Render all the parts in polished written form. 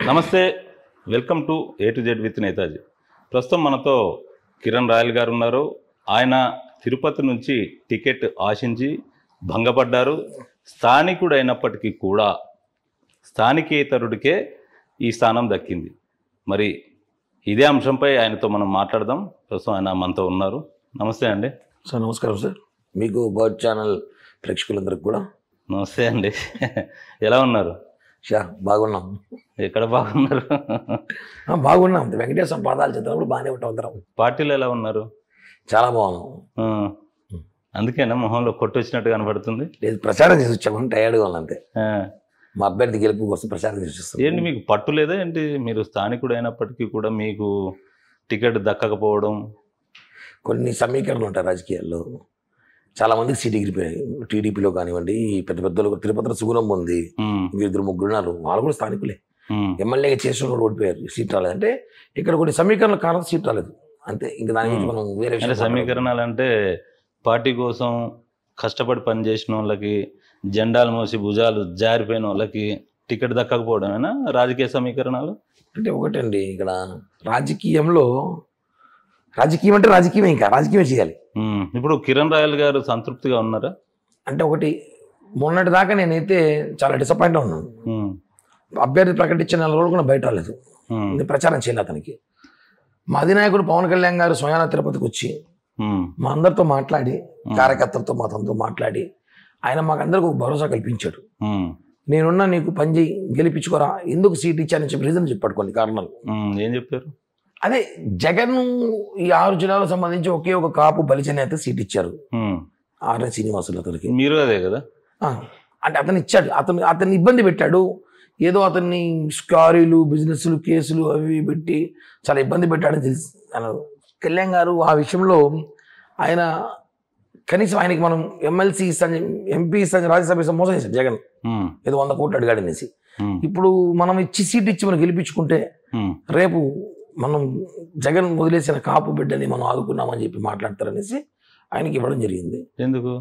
నమస్తే, welcome to A to Z with Netaji. ప్రస్తుతం మనతో కిరణ్ రాయల్ గారు ఉన్నారు. ఆయన తిరుపతి నుంచి టికెట్ ఆశించి భంగపడ్డారు. స్థానికుడు అయినప్పటికీ కూడా స్థానికేతరుడికే ఈ స్థానం దక్కింది. మరి ఇదే అంశంపై ఆయనతో మనం మాట్లాడదాం. ప్రస్తుతం ఆయన మనతో ఉన్నారు. నమస్తే అండి. సార్ నమస్కారం సార్. మీకు బర్డ్ ఛానల్ ప్రేక్షకులందరికి కూడా నమస్తే అండి. ఎలా ఉన్నారు? బాగున్నాం. ఎక్కడ బాగున్నారు? బాగున్నాం. వెంకటేశ్వర పాదాలు చెప్తున్నప్పుడు బాగానే ఉంటాం అందరం. పార్టీలు ఎలా ఉన్నారు? చాలా బాగున్నాం. అందుకేనా మొహంలో కొట్టు వచ్చినట్టు కనబడుతుంది? లేదు, ప్రచారం చేసి వచ్చాము, టైర్డ్గా ఉన్నాం అంతే. మా అభ్యర్థి గెలుపు కోసం ప్రచారం చేసి వస్తాం. ఏంటి మీకు పట్టు లేదా ఏంటి? మీరు స్థానికుడు అయినప్పటికీ కూడా మీకు టికెట్ దక్కకపోవడం? కొన్ని సమీకరణలు ఉంటాయి రాజకీయాల్లో. చాలామందికి సీట్ ఎగిరిపోయాయి. టీడీపీలో కానివ్వండి, పెద్ద పెద్దలు తిరుపతిలో సుగుణం ఉంది, ఇద్దరు ముగ్గురు ఉన్నారు, వాళ్ళు కూడా స్థానికులే. ఎమ్మెల్యేగా చేసిన వాళ్ళు ఓడిపోయారు, సీట్ రాలేదు. అంటే ఇక్కడ కొన్ని సమీకరణల కారణం సీట్ రాలేదు అంతే. ఇంకా దాని గురించి మనం వేరే సమీకరణాలు అంటే పార్టీ కోసం కష్టపడి పనిచేసిన వాళ్ళకి, జెండాలు మోసి భుజాలు జారిపోయిన వాళ్ళకి టికెట్ దక్కకపోవడమేనా రాజకీయ సమీకరణాలు? అంటే ఒకటండి, ఇక్కడ రాజకీయం అంటే రాజకీయమే, ఇంకా రాజకీయమే చేయాలి. ఇప్పుడు కిరణ్ రాయల్ గారు సంతృప్తిగా ఉన్నారా? అంటే ఒకటి, మొన్నటి దాకా నేనైతే చాలా డిసప్పాయింట్గా ఉన్నాను. అభ్యర్థి ప్రకటించిన 4 రోజులు కూడా బయట రాలేదు, ప్రచారం చేయలేదు అతనికి. మా అధినాయకుడు పవన్ కళ్యాణ్ గారు స్వయాన తిరుపతికి వచ్చి మా అందరితో మాట్లాడి, కార్యకర్తలతో మాతో మాట్లాడి ఆయన మాకందరికి ఒక భరోసా కల్పించాడు. నేనున్నా, నీకు పని చేయి, గెలిపించుకోరా, ఎందుకు సీట్ ఇచ్చానని చెప్పి రీజన్ చెప్పాడు, కొన్ని కారణాలు. ఏం చెప్పారు? అదే జగన్ ఈ 6 జిల్లాలకు సంబంధించి ఒకే ఒక కాపు బలిజన అయితే సీట్ ఇచ్చారు, ఆర్ఎన్ శ్రీనివాసులు అతనికి. మీరు అదే కదా అంటే అతను ఇచ్చాడు, అతన్ని ఇబ్బంది పెట్టాడు. ఏదో అతన్ని స్కారీలు, బిజినెస్లు, కేసులు అవి పెట్టి చాలా ఇబ్బంది పెట్టాడని తెలిసి కళ్యాణ్ గారు ఆ విషయంలో ఆయన కనీసం ఆయనకి మనం ఎమ్మెల్సీ ఇస్తాను, ఎంపీ ఇస్తాను, రాజ్యసభ ఇస్తాను మోసం చేశాడు జగన్. ఏదో 100 కోట్లు అడిగాడు అనేసి. ఇప్పుడు మనం సీట్ ఇచ్చి మనం గెలిపించుకుంటే రేపు మనం జగన్ వదిలేసిన కాపు బిడ్డని మనం ఆదుకున్నామని చెప్పి మాట్లాడతారనేసి ఆయనకి ఇవ్వడం జరిగింది. ఎందుకు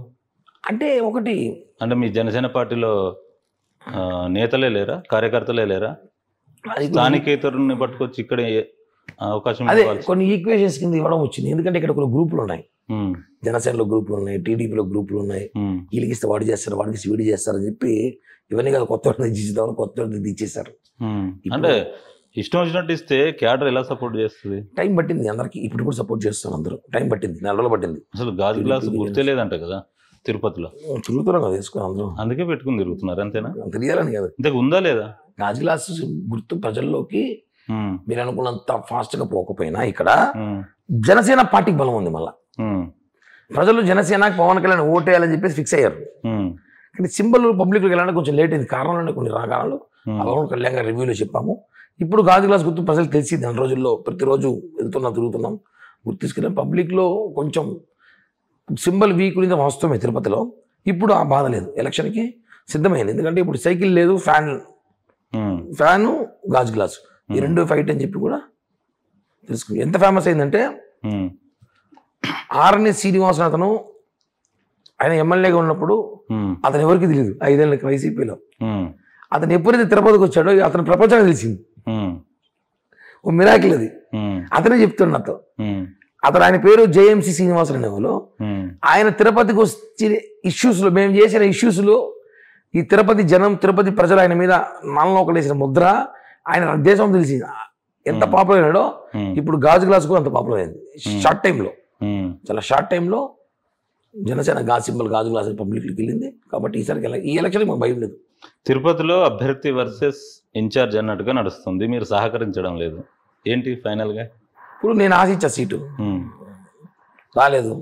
అంటే ఒకటి, అంటే మీ జనసేన పార్టీలో నేతలే లేరా, కార్యకర్తలే లేరా? స్థానికేతరుని పట్టుకొచ్చి ఇక్కడ అవకాశం అదే కొన్ని ఈక్వేషన్స్ కింద ఇవ్వడం వచ్చింది. ఎందుకంటే ఇక్కడ కొన్ని గ్రూపులు ఉన్నాయి, జనసేనలో గ్రూపులు ఉన్నాయి, టీడీపీలో గ్రూపులు ఉన్నాయి. వీళ్ళకి ఇస్తే వాడు చేస్తారు, వాడికి ఇస్తే వీడి చేస్తారని చెప్పి ఇవన్నీ కాదు, కొత్త వాడిని దించుతామని కొత్త వాడిని దించేశారు. అంటే ఇష్టం వచ్చినట్టు ఇస్తే క్యాడర్ ఎలా సపోర్ట్ చేస్తుంది? టైం పట్టింది అందరికి, ఇప్పుడు కూడా సపోర్ట్ చేస్తాను అందరూ. టైం పట్టింది, 4 రోజులు పట్టింది. అసలు గాజు గ్లాస్ గుర్తే లేదంట కదా తిరుపతిలో? తిరుగుతున్నాం కదా, వేసుకుని అందరూ అందుకే పెట్టుకుని తిరుగుతున్నారు అంతేనా? తెలియాలని కదా. ఇంతకు ఉందా లేదా గాజు గ్లాస్ గుర్తు ప్రజల్లోకి? మీరు అనుకున్నంత ఫాస్ట్ గా పోకపోయినా ఇక్కడ జనసేన పార్టీకి బలం ఉంది. మళ్ళా ప్రజలు జనసేనకి పవన్ కళ్యాణ్ ఓటేయాలని చెప్పేసి ఫిక్స్ అయ్యారు. కానీ సింబల్ పబ్లిక్లోకి వెళ్ళడానికి కొంచెం లేట్ అయింది, కారణాలు కొన్ని రాగాలు. పవన్ కళ్యాణ్ గారు రివ్యూలో చెప్పాము. ఇప్పుడు గాజు గ్లాస్ గుర్తు ప్రజలకు తెలిసింది. 2 రోజుల్లో ప్రతిరోజు తిరుగుతున్నాం, గుర్తు తీసుకెళ్ళాం. పబ్లిక్లో కొంచెం సింబల్ వీక్ ఉంది వాస్తవమే తిరుపతిలో. ఇప్పుడు ఆ బాధ లేదు, ఎలక్షన్కి సిద్ధమైంది. ఎందుకంటే ఇప్పుడు సైకిల్ లేదు, ఫ్యాను గాజు గ్లాసు, ఈ 2 ఫైట్ అని చెప్పి కూడా తెలుసుకుంది. ఎంత ఫేమస్ అయిందంటే ఆర్ఎన్ శ్రీనివాసన్ అతను, ఆయన ఎమ్మెల్యేగా ఉన్నప్పుడు అతను ఎవరికి తెలియదు 5 ఏళ్ళకి వైసీపీలో. అతను ఎప్పుడైతే తిరుపతికి వచ్చాడో అతను ప్రపంచానికి తెలిసింది. ఓ మిరాకిల్ అది. అతనే చెప్తున్నాడు నాతో. ఆయన పేరు జేఎంసీ శ్రీనివాసన్ అనేవాళ్ళు. ఆయన తిరుపతికి వచ్చే ఇష్యూస్లో, మేము చేసిన ఇష్యూస్లో ఈ తిరుపతి జనం, తిరుపతి ప్రజలు ఆయన మీద మనలో ఒకలేసిన ముద్ర, ఆయన దేశం తెలిసింది. ఎంత పాపులర్ అయినాడో ఇప్పుడు గాజు గ్లాస్ కూడా అంత పాపులర్ అయింది షార్ట్ టైంలో. చాలా షార్ట్ టైంలో జనసేన సింబల్ గాజు గ్లాస్ పబ్లిక్కి వెళ్ళింది. కాబట్టి ఈసారికి ఈ ఎలక్షన్ మాకు భయం లేదు. తిరుపతిలో అభ్యర్థి వర్సెస్ ఇన్ఛార్జ్ అన్నట్టుగా నడుస్తుంది, మీరు సహకరించడం లేదు. ఏంటి ఫైనల్గా? ఇప్పుడు నేను ఆశించా సీటు రాలేదు.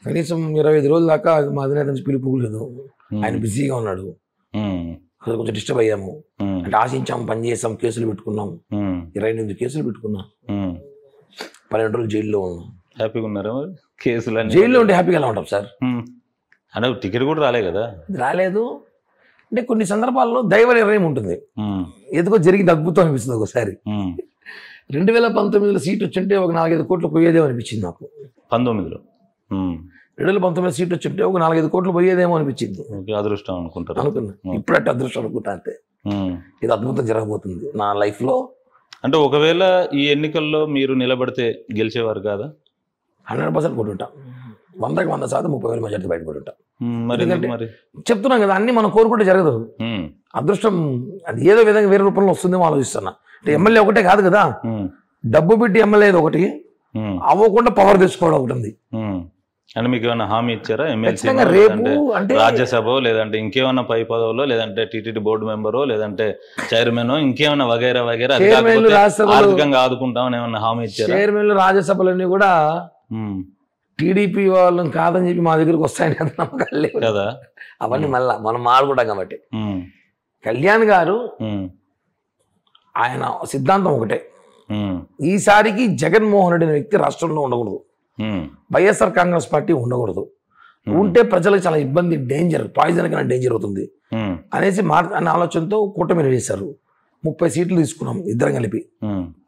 కనీసం 25 రోజుల దాకా మా అధినేత నుంచి పిలుపు లేదు. ఆయన బిజీగా ఉన్నాడు, అసలు కొంచెం డిస్టర్బ్ అయ్యాము. అంటే ఆశించాము, పని చేసాం, కేసులు పెట్టుకున్నాం, 28 కేసులు పెట్టుకున్నాం, 12 రోజులు జైల్లో ఉన్నాం. హ్యాపీగా ఉన్నారా మరి? కేసులు జైల్లో ఉంటే హ్యాపీగా ఎలా ఉంటాం సార్? అంటే టికెట్ కూడా రాలే కదా? రాలేదు. అంటే కొన్ని సందర్భాల్లో దైవ నిర్ణయం ఉంటుంది, ఎందుకో జరిగింది అద్భుతం అనిపిస్తుంది. ఒకసారి 2019లో సీట్ వచ్చింటే ఒక 4-5 కోట్లు పోయేదేమో అనిపించింది నాకు. 19లో 2019 సీట్ వచ్చింటే ఒక 4-5 కోట్లు పోయేదేమో అనిపించింది. అదృష్టం అనుకుంటారు. అనుకున్నా, ఇప్పుడంటే అదృష్టం అనుకుంటా అంతే. ఇది అద్భుతం జరగబోతుంది నా లైఫ్లో. అంటే ఒకవేళ ఈ ఎన్నికల్లో మీరు నిలబడితే గెలిచేవారు కాదా? 100% కొట్టుంటా. 100% 30,000 మెజార్టీ బయటపడుంటా. మరి మరి చెప్తున్నాం కదా, అన్ని మనం కోరుకుంటే జరగదు. అదృష్టం అది ఏదో విధంగా వేరే రూపంలో వస్తుందేమో ఆలోచిస్తున్నా. అంటే ఎమ్మెల్యే ఒకటే కాదు కదా, డబ్బు పెట్టి ఎమ్మెల్యే ఒకటి, అవ్వకుండా పవర్ తెచ్చుకోవడం ఒకటి ఉంది. అంటే మీకు ఏమైనా హామీ ఇచ్చారా? రేపు అంటే రాజ్యసభ లేదంటే ఇంకేమైనా పై పదవులో, లేదంటే టీటీడీ బోర్డు మెంబరో, లేదంటే చైర్మన్, ఇంకేమైనా వగైరా వగైరా ఆర్థికంగా ఆదుకుంటామని ఏమన్నా హామీ ఇచ్చారా? చైర్మన్లు రాజ్యసభలన్నీ కూడా టీడీపీ వాళ్ళని కాదని చెప్పి మా దగ్గరకు వస్తాయని నమ్మకాలు లేవు కదా. అవన్నీ మళ్ళా మనం మారుకుంటాం కాబట్టి. కళ్యాణ్ గారు ఆయన సిద్ధాంతం ఒకటే, ఈసారికి జగన్మోహన్ రెడ్డి అనే వ్యక్తి రాష్ట్రంలో ఉండకూడదు, వైఎస్ఆర్ కాంగ్రెస్ పార్టీ ఉండకూడదు, ఉంటే ప్రజలకు చాలా ఇబ్బంది, డేంజర్, పాయిజన్ కన్నా డేంజర్ అవుతుంది అనేసి అనే ఆలోచనతో కూటమి వేశారు. 30 సీట్లు తీసుకున్నాం ఇద్దరం కలిపి,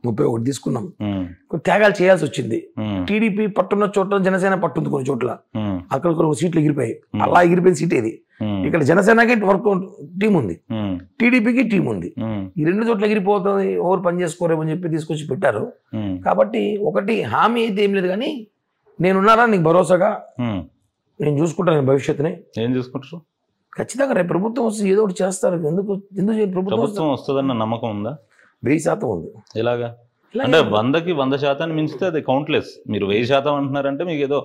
31 తీసుకున్నాం. త్యాగాలు చేయాల్సి వచ్చింది. టీడీపీ పట్టున్న చోట్ల జనసేన పట్టుంది కొన్ని చోట్ల, అక్కడ కొన్ని సీట్లు ఎగిరిపోయాయి. అలా ఎగిరిపోయిన సీట్ ఇది. ఇక్కడ జనసేనకి వర్క్ టీం ఉంది, టీడీపీకి టీం ఉంది. ఈ 2 చోట్ల ఎగిరిపోతుంది, ఎవరు పని చేసుకోరేమని చెప్పి తీసుకొచ్చి పెట్టారు. కాబట్టి ఒకటి హామీ అయితే ఏం లేదు, కానీ నేనున్నారా నీకు భరోసాగా, నేను చూసుకుంటాను భవిష్యత్తుని. ఏం చూసుకుంటారు? ఖచ్చితంగా రేపు ప్రభుత్వం వస్తే ఏదో ఒకటి చేస్తారు. ఎందుకు ప్రభుత్వం వస్తుందన్న నమ్మకం ఉందా? 1000% ఉంది. ఎలాగా అంటే 100కి 100% మించితే అది కౌంట్లెస్. మీరు 1000% అంటున్నారంటే మీకు ఏదో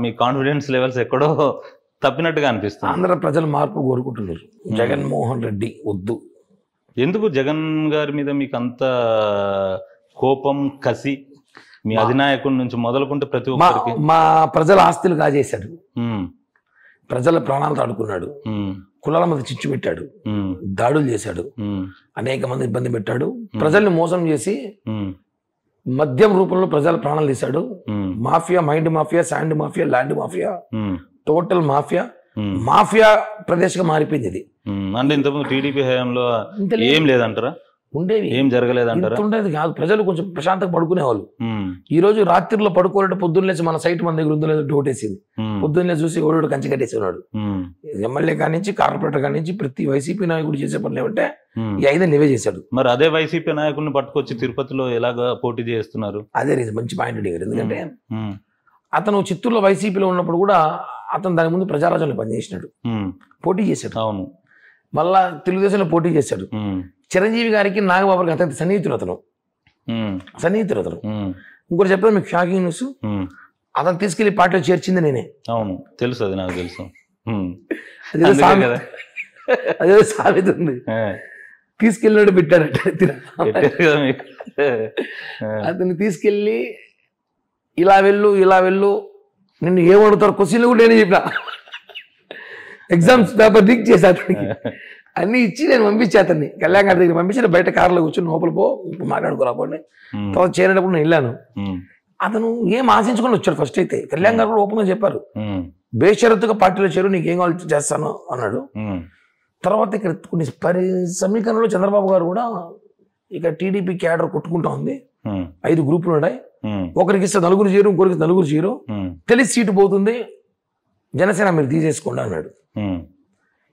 మీ కాన్ఫిడెన్స్ లెవెల్స్ ఎక్కడో తప్పినట్టుగా అనిపిస్తుంది. ఆంధ్ర ప్రజలు మార్పు కోరుకుంటున్నారు. జగన్మోహన్ రెడ్డి వద్దు. ఎందుకు జగన్ గారి మీద మీకు అంత కోపం, కసి? మీ అధినాయకుడి నుంచి మొదలుకుంటే ప్రతి ఒక్కరికి. మా ప్రజల ఆస్తులు కాజేశాడు, ప్రజల ప్రాణాలతో ఆడుకున్నాడు, కులాల మధ్య చిచ్చు పెట్టాడు, దాడులు చేశాడు, అనేక మంది ఇబ్బంది పెట్టాడు, ప్రజల్ని మోసం చేసి మద్యం రూపంలో ప్రజల ప్రాణాలు తీశాడు. Mafia, mind mafia, sand mafia, land mafia, total mafia, mafia ప్రదేశంగా మారిపోయింది ఇది. అంటే ఇంతకుముందు టీడీపీ హయాంలో ఏం లేదంటారా? ఉండేవి, ఏం జరగలేదంటారా? ఉండేది కాదు. ప్రజలు కొంచెం ప్రశాంతంగా పడుకునేవాళ్ళు. ఈ రోజు రాత్రిలో పడుకోవాలంటే పొద్దున్నేసి మన సైట్ మన దగ్గర ఉందో లేదో డోటేసింది. పొద్దున్నే చూసి ఓడు కంచి కట్టేసి ఉన్నాడు. ఎమ్మెల్యే కాడి నుంచి కార్పొరేటర్ కాడి నుంచి ప్రతి వైసీపీ నాయకుడు చేసే పనులు ఏమంటే ఈ 5 నివే చేశాడు. మరి అదే వైసీపీ నాయకుడిని పట్టుకొచ్చి తిరుపతిలో ఎలాగా పోటీ చేస్తున్నారు? అదే రీజన్, మంచి పాయింట్ అడిగారు. ఎందుకంటే అతను చిత్తూరులో వైసీపీలో ఉన్నప్పుడు కూడా అతను దాని ముందు ప్రజారాజ్యంలో పనిచేసినాడు, పోటీ చేశాడు. అవును, మళ్ళా తెలుగుదేశంలో పోటీ చేశాడు. చిరంజీవి గారికి నాగబాబు గారికి అతని సన్నిహితుడు అతను. ఇంకోటి చెప్తాను మీకు షాకింగ్ న్యూస్, అతను తీసుకెళ్లి పార్టీలో చేర్చింది నేనే. అవును, తెలుసు, అది నాకు తెలుసు. అదే సామెత ఉంది, తీసుకెళ్ళినట్టు పెట్టారట. అతన్ని తీసుకెళ్ళి ఇలా వెళ్ళు నిన్ను ఏమడుతారు క్వశ్చన్లు కూడా నేనే చెప్పిన. ఎగ్జామ్స్ పేపర్ లీక్ చేసా అతనికి, అన్ని ఇచ్చి నేను పంపించే అతన్ని కళ్యాణ్ గారి దగ్గర పంపించి బయట కారులో కూర్చొని లోపల పో మాట్లాడుకోరాపోండి. తర్వాత చేరేటప్పుడు నేను వెళ్ళాను. అతను ఏం ఆశించుకొని వచ్చాడు. ఫస్ట్ అయితే కళ్యాణ్ గారు కూడా ఓపెన్ గా చెప్పారు, బేషరతుగా పార్టీలో చేరు, నీకు ఏం కావాలి చేస్తాను అన్నాడు. తర్వాత ఇక్కడ కొన్ని సమీకరణలో చంద్రబాబు గారు కూడా ఇక టీడీపీ క్యాడర్ కొట్టుకుంటా ఉంది, 5 గ్రూపులు ఉన్నాయి, ఒకరికి ఇస్తే 4 చేరు, ఇంకొకరికి 4 చేరు, తెలిసి సీటు పోతుంది, జనసేన మీరు తీసేసుకోండి అన్నాడు.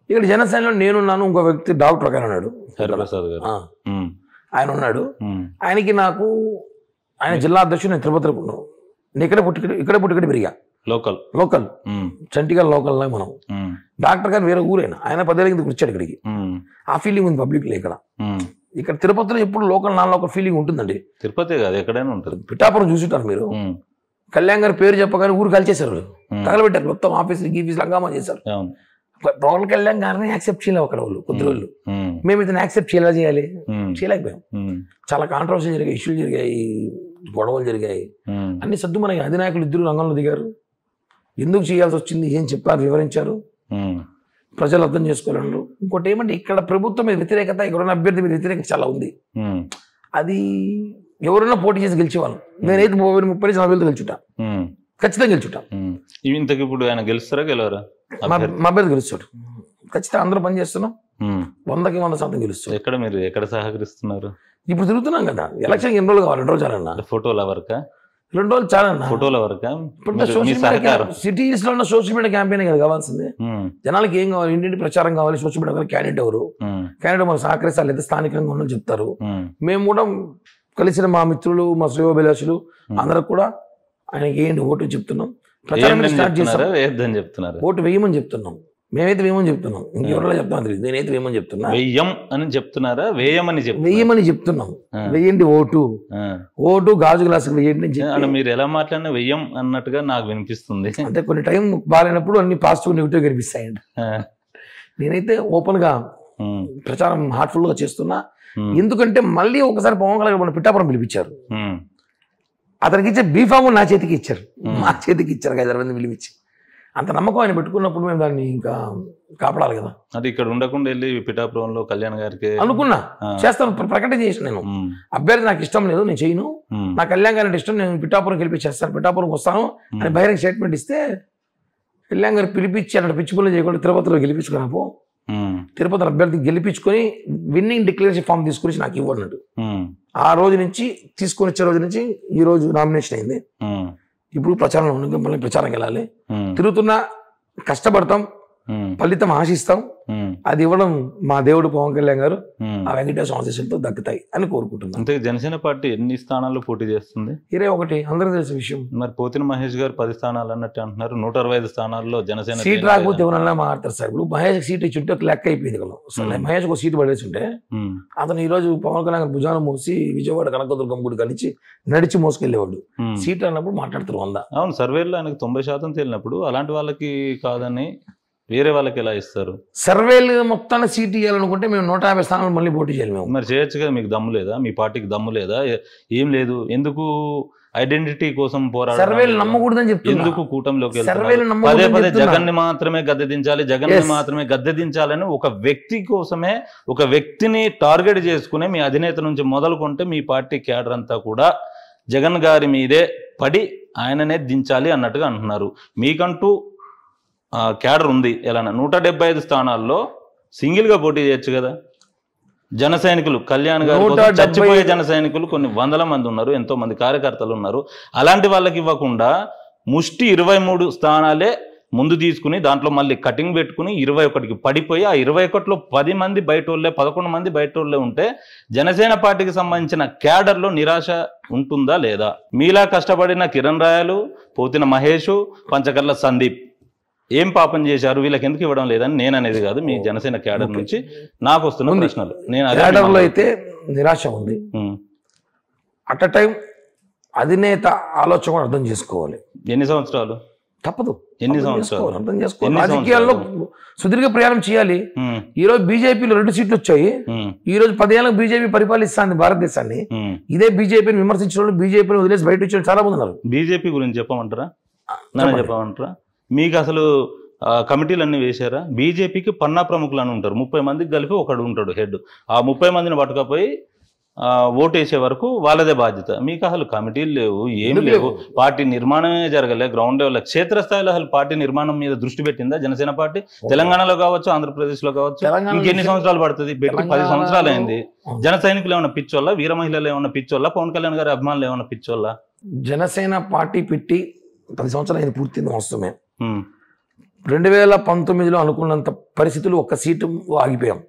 ఇక్కడ జనసేనలో నేనున్నాను, ఇంకో వ్యక్తి డాక్టర్ గారు అన్నాడు, ఆయన ఉన్నాడు. ఆయనకి నాకు ఆయన జిల్లా అధ్యక్షుడు, నేను తిరుపతిలో ఉన్నాను. నేను ఇక్కడ పుట్టి పెరిగా, లోకల్ చంటిగా లోకల్ మనం. డాక్టర్ గారు వేరే ఊరైనా, ఆయన 10 ఏళ్ళ కింద వచ్చాడు ఇక్కడికి. ఆ ఫీలింగ్ ఉంది పబ్లిక్ లో. ఇక్కడ తిరుపతిలో ఎప్పుడు లోకల్ నాన్ లోకల్ ఫీలింగ్ ఉంటుందండి. తిరుపతి కాదు, ఎక్కడైనా ఉంటుంది. పిఠాపురం చూసుంటారు మీరు. కళ్యాణ్ గారి పేరు చెప్పగానే ఊరు కలిచేశారు, తగలబెట్టారు, మొత్తం ఆఫీసులు గీఫీసులు హంగామా చేశారు. పవన్ కళ్యాణ్ గారిని యాక్సెప్ట్ చేయలేవు అక్కడ వాళ్ళు, కొద్ది రోజులు. మేము ఇతను యాక్సెప్ట్ చేయాలి, చేయలేకపోయాం. చాలా కాంట్రవర్సీ జరిగాయి, ఇష్యూలు జరిగాయి, గొడవలు జరిగాయి, అన్ని సర్దు మనకి. అధినాయకులు 2 రంగంలో దిగారు. ఎందుకు చేయాల్సి వచ్చింది, ఏం చెప్పారు, వివరించారు, ప్రజలు అర్థం చేసుకోలేరు. ఇంకోటి ఏమంటే ఇక్కడ ప్రభుత్వం మీద వ్యతిరేకత, ఇక్కడ అభ్యర్థి మీద వ్యతిరేకత చాలా ఉంది. అది ఎవరైనా పోటీ చేసి గెలిచేవాళ్ళం. నేనైతే 30-40 గెలుచుంటా, ఖచ్చితంగా గెలుచుంటా. ఇంతకు ఇప్పుడు ఆయన గెలుస్తారా గెలవరా? మా అభ్యర్థి గెలుస్తాడు ఖచ్చితంగా. అందరూ పని చేస్తున్నాం, 100కి 100% గెలుస్తాం. ఎక్కడ సహకరిస్తున్నారు? ఇప్పుడు తిరుగుతున్నాం కదా, ఎలక్షన్ ఎన్ని రోజులు కావాలి, 2 రోజులన్నా. ఫోటోల వరక 2 రోజులు చాలా ఫోటోల వరకు సిటీస్ లో ఉన్న సోషల్ మీడియా క్యాంపెయిన్ కదా కావాల్సింది. జనాలకి ఏం కావాలి, ఇంటింటి ప్రచారం కావాలి, సోషల్ మీడియా క్యాండిడేట్ ఎవరు, క్యాండిడేట్ మనకు సహకరిస్తారు లేదా స్థానికంగా ఉన్న చెప్తారు. మేము కూడా కలిసిన మా మిత్రులు, మా శ్రేయోభిలాషులు అందరికి కూడా ఆయనకి ఏంటి ఓటు చెప్తున్నాం, ప్రచారం స్టార్ట్ చేస్తాం. ఓటు వేయమని చెప్తున్నాం. మేమైతే వేయమని చెప్తున్నాం, ఇంకెవరో చెప్తాం తెలియదు, నేనైతే వేయమని చెప్తున్నా. వేయమని చెప్తున్నాం. వేయండి ఓటు గాజు గ్లాసు వేయండి. మీరు ఎలా మాట్లాడినా వెయ్యం అన్నట్టుగా నాకు వినిపిస్తుంది. అంటే కొన్ని టైం బాగాలేనప్పుడు అన్ని పాజిటివ్ నెగిటివ్ కనిపిస్తాయండి. నేనైతే ఓపెన్ గా ప్రచారం హార్ట్ఫుల్ గా చేస్తున్నా. ఎందుకంటే మళ్ళీ ఒకసారి పవన్ కళ్యాణ్ మన పిఠాపురం పిలిపించారు. అతనికి ఇచ్చే బీఫామ్ నా చేతికి ఇచ్చారు, మా చేతికి ఇచ్చారు 5-6 మంది పిలిపించి. అంత నమ్మకం ఆయన పెట్టుకున్నప్పుడు మేము దాన్ని ఇంకా కాపాడాలి కదా. అది ఇక్కడ ఉండకుండా వెళ్ళి పిఠాపురంలో కళ్యాణ్ గారికి అనుకున్నా చేస్తాను, ప్రకటన చేసిన. నేను అభ్యర్థి నాకు ఇష్టం లేదు, నేను చేయను, నా కళ్యాణ్ గారి ఇష్టం, నేను పిఠాపురం గెలిపించేస్తాను, పిఠాపురంకి వస్తాను అని బహిరంగ స్టేట్మెంట్ ఇస్తే కళ్యాణ్ గారు పిలిపించి అక్కడ పిచ్చి పనులు చేయకుండా తిరుపతిలో గెలిపించుకున్నాము. తిరుపతి అభ్యర్థి గెలిపించుకొని విన్నింగ్ డిక్లరేషన్ ఫామ్ తీసుకొచ్చి నాకు ఇవ్వన్నట్టు. ఆ రోజు నుంచి తీసుకొని వచ్చే రోజు నుంచి ఈ రోజు నామినేషన్ అయింది. ఇప్పుడు ప్రచారంలో ఉంది, మళ్ళీ ప్రచారం వెళ్ళాలి. తిరుగుతున్నా, కష్టపడతాం, ఫలితం ఆశిస్తాం. అది ఇవ్వడం మా దేవుడు పవన్ కళ్యాణ్ గారు ఆ వెంకటేశ్వర ఆశీస్సులతో దక్కుతాయి అని కోరుకుంటున్నాను. అంటే జనసేన పార్టీ ఎన్ని స్థానాల్లో పోటీ చేస్తుంది? 21. అందరికీ తెలిసిన విషయం. మరి పోతిన మహేష్ గారు 10 స్థానాలు అన్నట్టు అంటున్నారు. 125 స్థానాల్లో జనసేన సీట్ రాకపోతే ఎవరన్నా మాట్లాడతారు సార్. ఇప్పుడు మహేష్ సీట్ ఇచ్చుంటే ఒక లెక్క అయిపోయింది కదా. మహేష్ ఒక సీటు పడేసి ఉంటే అతను ఈ రోజు పవన్ కళ్యాణ్ గారు భుజానం మోసి విజయవాడ కనకదుర్గం గుడి కలిసి నడిచి మోసుకెళ్ళేవాడు. సీట్ అన్నప్పుడు మాట్లాడుతారు 100. అవును, సర్వేలో ఆయనకు 90% తేలినప్పుడు అలాంటి వాళ్ళకి కాదని వేరే వాళ్ళకి ఎలా ఇస్తారు? సర్వేలు మొత్తాన్ని సీట్ ఇవ్వాలనుకుంటే మేము 150 స్థానాలు మళ్ళీ పోటీ చేయాలి. మేము మరి చేయొచ్చు కదా. మీకు దమ్ము లేదా? మీ పార్టీకి దమ్ము లేదా? ఏం లేదు, ఎందుకు ఐడెంటిటీ కోసం పోరాడాలి? సర్వేలు నమ్మకూడదని చెప్తున్నా. ఎందుకు కూటమిలోకి పదే పదే జగన్ ని మాత్రమే గద్దెదించాలి, జగన్ ని మాత్రమే గద్దెదించాలని ఒక వ్యక్తి కోసమే, ఒక వ్యక్తిని టార్గెట్ చేసుకునే మీ అధినేత నుంచి మొదలుకుంటే మీ పార్టీ క్యాడర్ అంతా కూడా జగన్ గారి మీదే పడి ఆయననే దించాలి అన్నట్టుగా అంటున్నారు. మీకంటూ క్యాడర్ ఉంది. ఎలా 175 స్థానాల్లో సింగిల్ గా పోటీ చేయొచ్చు కదా. జన సైనికులు, కళ్యాణ్ గారు చచ్చిపోయే జన సైనికులు కొన్ని 100 మంది ఉన్నారు, ఎంతో మంది కార్యకర్తలు ఉన్నారు. అలాంటి వాళ్ళకి ఇవ్వకుండా ముష్టి 23 స్థానాలే ముందు తీసుకుని దాంట్లో మళ్ళీ కటింగ్ పెట్టుకుని 21కి పడిపోయి ఆ 21లో 10 మంది బయటోళ్ళే, 11 మంది బయటోళ్ళే ఉంటే జనసేన పార్టీకి సంబంధించిన క్యాడర్లో నిరాశ ఉంటుందా లేదా? మీలా కష్టపడిన కిరణ్ రాయలు, పోతిన మహేష్, పంచకర్ల సందీప్ ఏం పాపం చేశారు, వీళ్ళకి ఎందుకు ఇవ్వడం లేదని నేను అనేది కాదు, మీ జనసేన క్యాడర్ నుంచి నాకు వస్తున్న ప్రశ్నలు. క్యాడర్లో అయితే నిరాశ ఉంది. అట్ అ టైం అధినేత ఆలోచన కూడా అర్థం చేసుకోవాలి. ఎన్ని సంవత్సరాలు తప్పదు, ఎన్ని సంవత్సరాలు అర్థం చేసుకోవాలి. రాజకీయాల్లో సుదీర్ఘ ప్రయాణం చేయాలి. ఈ రోజు బీజేపీలో 2 సీట్లు వచ్చాయి. ఈ రోజు 10 ఏళ్ళకు బీజేపీ పరిపాలిస్తుంది భారతదేశాన్ని. ఇదే బీజేపీని విమర్శించిన వాళ్ళు, బీజేపీని వదిలేసి బయట వచ్చిన చాలా మంది ఉన్నారు. బీజేపీ గురించి చెప్పమంటారా? నన్ను చెప్పమంటారా? మీకు అసలు కమిటీలన్నీ వేశారా? బీజేపీకి పన్నా ప్రముఖులు అని ఉంటారు, 30 మందికి కలిపి ఒకడు ఉంటాడు హెడ్. ఆ 30 మందిని పట్టుకపోయి ఓటు వేసే వరకు వాళ్ళదే బాధ్యత. మీకు అసలు కమిటీలు లేవు, ఏం లేవు, పార్టీ నిర్మాణమే జరగలే. గ్రౌండ్ లెవెల్ క్షేత్రస్థాయిలో అసలు పార్టీ నిర్మాణం మీద దృష్టి పెట్టిందా జనసేన పార్టీ? తెలంగాణలో కావచ్చు, ఆంధ్రప్రదేశ్ లో కావచ్చు. ఇంకెన్ని సంవత్సరాలు పడుతుంది? పెట్టి 10 సంవత్సరాలు అయింది. జన సైనికులు ఏమన్నా పిచ్చోళ్ళ, వీర మహిళలు ఏమన్నా పిచ్చోళ్ళ, పవన్ కళ్యాణ్ గారి అభిమానులు ఏమన్నా పిచ్చోళ్ళ? జనసేన పార్టీ పెట్టి 10 సంవత్సరాలు అయింది, పూర్తింది వాస్తవమే. 2019లో అనుకున్నంత పరిస్థితులు ఒక్క సీటు ఆగిపోయాం.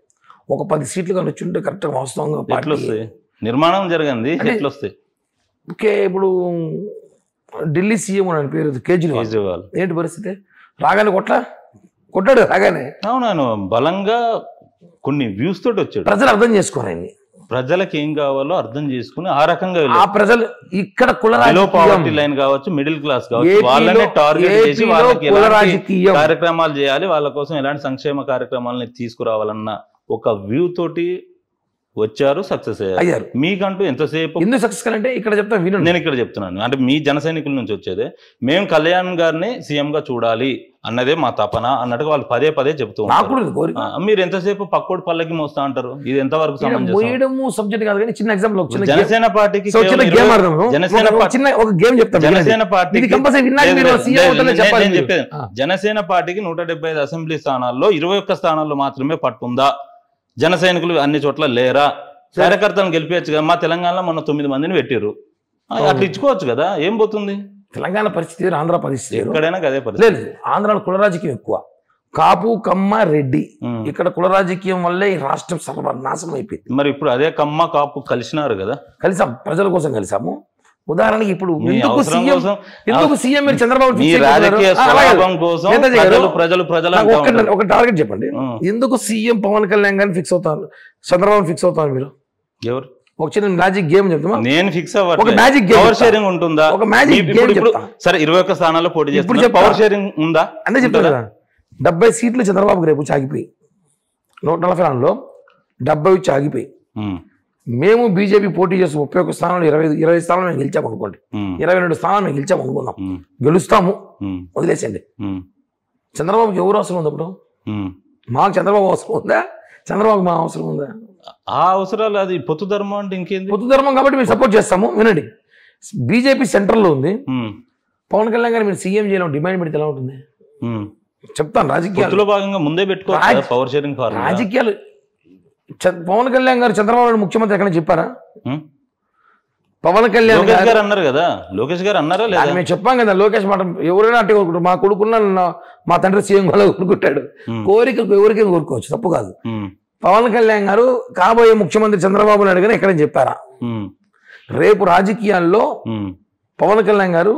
ఒక 10 సీట్లు కానీ వచ్చి ఉంటే కరెక్ట్గా వాస్తవంగా పార్టీ నిర్మాణం జరిగింది. ఎట్లొస్తాయి? ఓకే, ఇప్పుడు ఢిల్లీ సీఎం అని పేరు కేజ్రీవాల్. ఏంటి పరిస్థితి? రాగానే కొట్టాడు రాగానే. అవును, బలంగా కొన్ని వ్యూస్ తోటి వచ్చాడు. ప్రజలు అర్థం చేసుకోరండి, ప్రజలకు ఏం కావాలో అర్థం చేసుకుని ఆ రకంగా ఆ ప్రజలు ఇక్కడ పావర్టీ లైన్ కావచ్చు, మిడిల్ క్లాస్ కావచ్చు, వాళ్ళనే టార్గెట్ చేసి వాళ్ళకి కార్యక్రమాలు చేయాలి, వాళ్ళ కోసం ఎలాంటి సంక్షేమ కార్యక్రమాలని తీసుకురావాలన్న ఒక వ్యూ తోటి వచ్చారు, సక్సెస్ అయ్యారు. మీకంటూ ఎంతసేపు ఎందుకు సక్సెస్ అంటే ఇక్కడ చెప్తాను వినండి. నేను ఇక్కడ చెప్తున్నాను, అంటే మీ జన సైనికుల నుంచి వచ్చేదే మేము కళ్యాణ్ గారిని సీఎం గా చూడాలి అన్నదే మా తపన అన్నట్టుగా వాళ్ళు పదే పదే చెప్తూ ఉంటారు. మీరు ఎంతసేపు పక్కోడు పల్లకి మోస్తా అంటారు. ఇది ఎంతవరకు సబ్జెక్ట్ కాదు కానీ చిన్న ఎగ్జాంపుల్ జనసేన పార్టీకి జనసేన పార్టీకి 175 అసెంబ్లీ స్థానాల్లో 21 స్థానాల్లో మాత్రమే పట్టుందా? జన సైనికులు అన్ని చోట్ల లేరా? కార్యకర్తలను గెలిపించచ్చు కదా. మా తెలంగాణలో మొన్న 9 మందిని పెట్టిర్రు, అట్లా ఇచ్చుకోవచ్చు కదా, ఏం పోతుంది? తెలంగాణ పరిస్థితి వేరు, ఆంధ్ర పరిస్థితి వేరు. ఎక్కడైనా అదే పరిస్థితి. లేదు, ఆంధ్రాలో కుల రాజకీయం ఎక్కువ, కాపు కమ్మ రెడ్డి. ఇక్కడ కుల రాజకీయం వల్లే ఈ రాష్ట్రం సర్వనాశనం అయిపోయింది. మరి ఇప్పుడు అదే కమ్మ కాపు కలిసినారు కదా, కలిసాం, ప్రజల కోసం కలిసాము. ఉదాహరణకి ఇప్పుడు ఎందుకు సీఎం మీరు చంద్రబాబు ఒక టార్గెట్ చెప్పండి, ఎందుకు సీఎం పవన్ కళ్యాణ్ గారిని ఫిక్స్ అవుతారు, చంద్రబాబు ఫిక్స్ అవుతారు మీరు? ఎవరు? ఒక చిన్న మ్యాజిక్ గేమ్ చెప్తామా? నేను ఫిక్స్ అవ్వాలి. ఒక మ్యాజిక్ గేమ్, పవర్ షేరింగ్ ఉంటుందా? ఒక మ్యాజిక్ గేమ్ చెప్తా. సరే 21 స్థానాల్లో పోటీ చేస్తున్నారు, పవర్ షేరింగ్ ఉందా అంటే చెప్తాను కదా. 70 సీట్లు చంద్రబాబుకి రేపు చాగిపోయి, 144లో 70 వచ్చి ఆగిపోయి, మేము బీజేపీ పోటీ చేసి 31 స్థానాలు 20 స్థానాలు మేము గెలిచాము అనుకోండి, 22 స్థానాలు మేము గెలిచాము అనుకున్నాం, గెలుస్తాము, వదిలేసండి. చంద్రబాబుకి ఎవరు అవసరం ఉంది అప్పుడు? మాకు చంద్రబాబు అవసరం ఉందా? చంద్రబాబు మా అవసరం ఉందా? ఆ అవసరాలు అది పొత్తు ధర్మం అంటే ఇంకేంది? పొత్తు ధర్మం కాబట్టి మేము సపోర్ట్ చేస్తాము. వినండి, బీజేపీ సెంట్రల్లో ఉంది, పవన్ కళ్యాణ్ గారు మీరు సీఎం చేయాలని డిమాండ్ పెడితే ఎలా ఉంటుంది చెప్తాను. రాజకీయాల్లో భాగంగా ముందే పెట్టుకోవాలి పవర్ షేరింగ్. రాజకీయాలు పవన్ కళ్యాణ్ గారు చంద్రబాబు ముఖ్యమంత్రి ఎక్కడ చెప్పారా? పవన్ కళ్యాణ్ గారు అన్నారు కదా, లోకేష్ గారు అన్నారా లేదా? మేము చెప్పాం కదా, లోకేష్ మాట ఎవరైనా అంటే కోరుకుంటారు. మా కొడుకున్న మా తండ్రి సీఎం కూడా కోరుకుంటాడు, కోరిక ఎవరికైనా కోరుకోవచ్చు, తప్పు కాదు. పవన్ కళ్యాణ్ గారు కాబోయే ముఖ్యమంత్రి చంద్రబాబు నాయుడు గారు ఎక్కడని చెప్పారా? రేపు రాజకీయాల్లో పవన్ కళ్యాణ్ గారు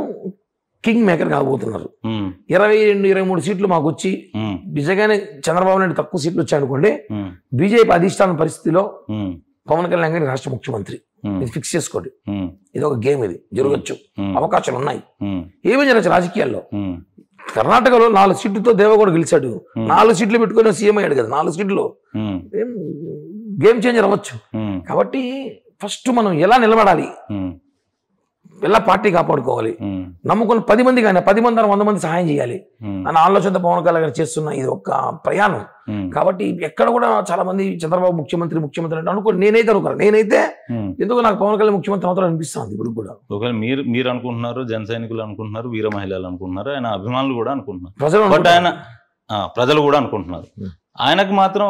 కింగ్ మేకర్ కాబోతున్నారు. 22-23 సీట్లు మాకు వచ్చి నిజంగానే చంద్రబాబు నాయుడు తక్కువ సీట్లు వచ్చాయనుకోండి, బీజేపీ అధిష్టాన పరిస్థితిలో పవన్ కళ్యాణ్ గారి రాష్ట్ర ముఖ్యమంత్రి. ఇది ఫిక్స్ చేసుకోండి, ఇది ఒక గేమ్, ఇది జరగచ్చు, అవకాశాలు ఉన్నాయి. ఏమీ జరగచ్చు రాజకీయాల్లో. కర్ణాటకలో 4 సీట్లతో దేవగౌడ గెలిచాడు, 4 సీట్లు పెట్టుకుని సీఎం అయ్యాడు కదా, 4 సీట్లు. గేమ్ చేంజర్ అవ్వచ్చు. కాబట్టి ఫస్ట్ మనం ఎలా నిలబడాలి, ఎలా పార్టీ కాపాడుకోవాలి, నమ్ముకున్న 10 మంది కానీ 10 మంది 100 మంది సహాయం చేయాలి అన్న ఆలోచనతో పవన్ కళ్యాణ్ గారు చేస్తున్న ఇది ఒక ప్రయాణం. కాబట్టి ఎక్కడ కూడా చాలా మంది చంద్రబాబు ముఖ్యమంత్రి అంటే అనుకో, నేనైతే ఎందుకు నాకు పవన్ కళ్యాణ్ ముఖ్యమంత్రి అవుతారు అనిపిస్తుంది ఇప్పుడు కూడా. ఒకవేళ మీరు అనుకుంటున్నారు, జన సైనికులు అనుకుంటున్నారు, వీర మహిళలు అనుకుంటున్నారు, ఆయన అభిమానులు కూడా అనుకుంటున్నారు, ప్రజలు కూడా అనుకుంటున్నారు. ఆయనకు మాత్రం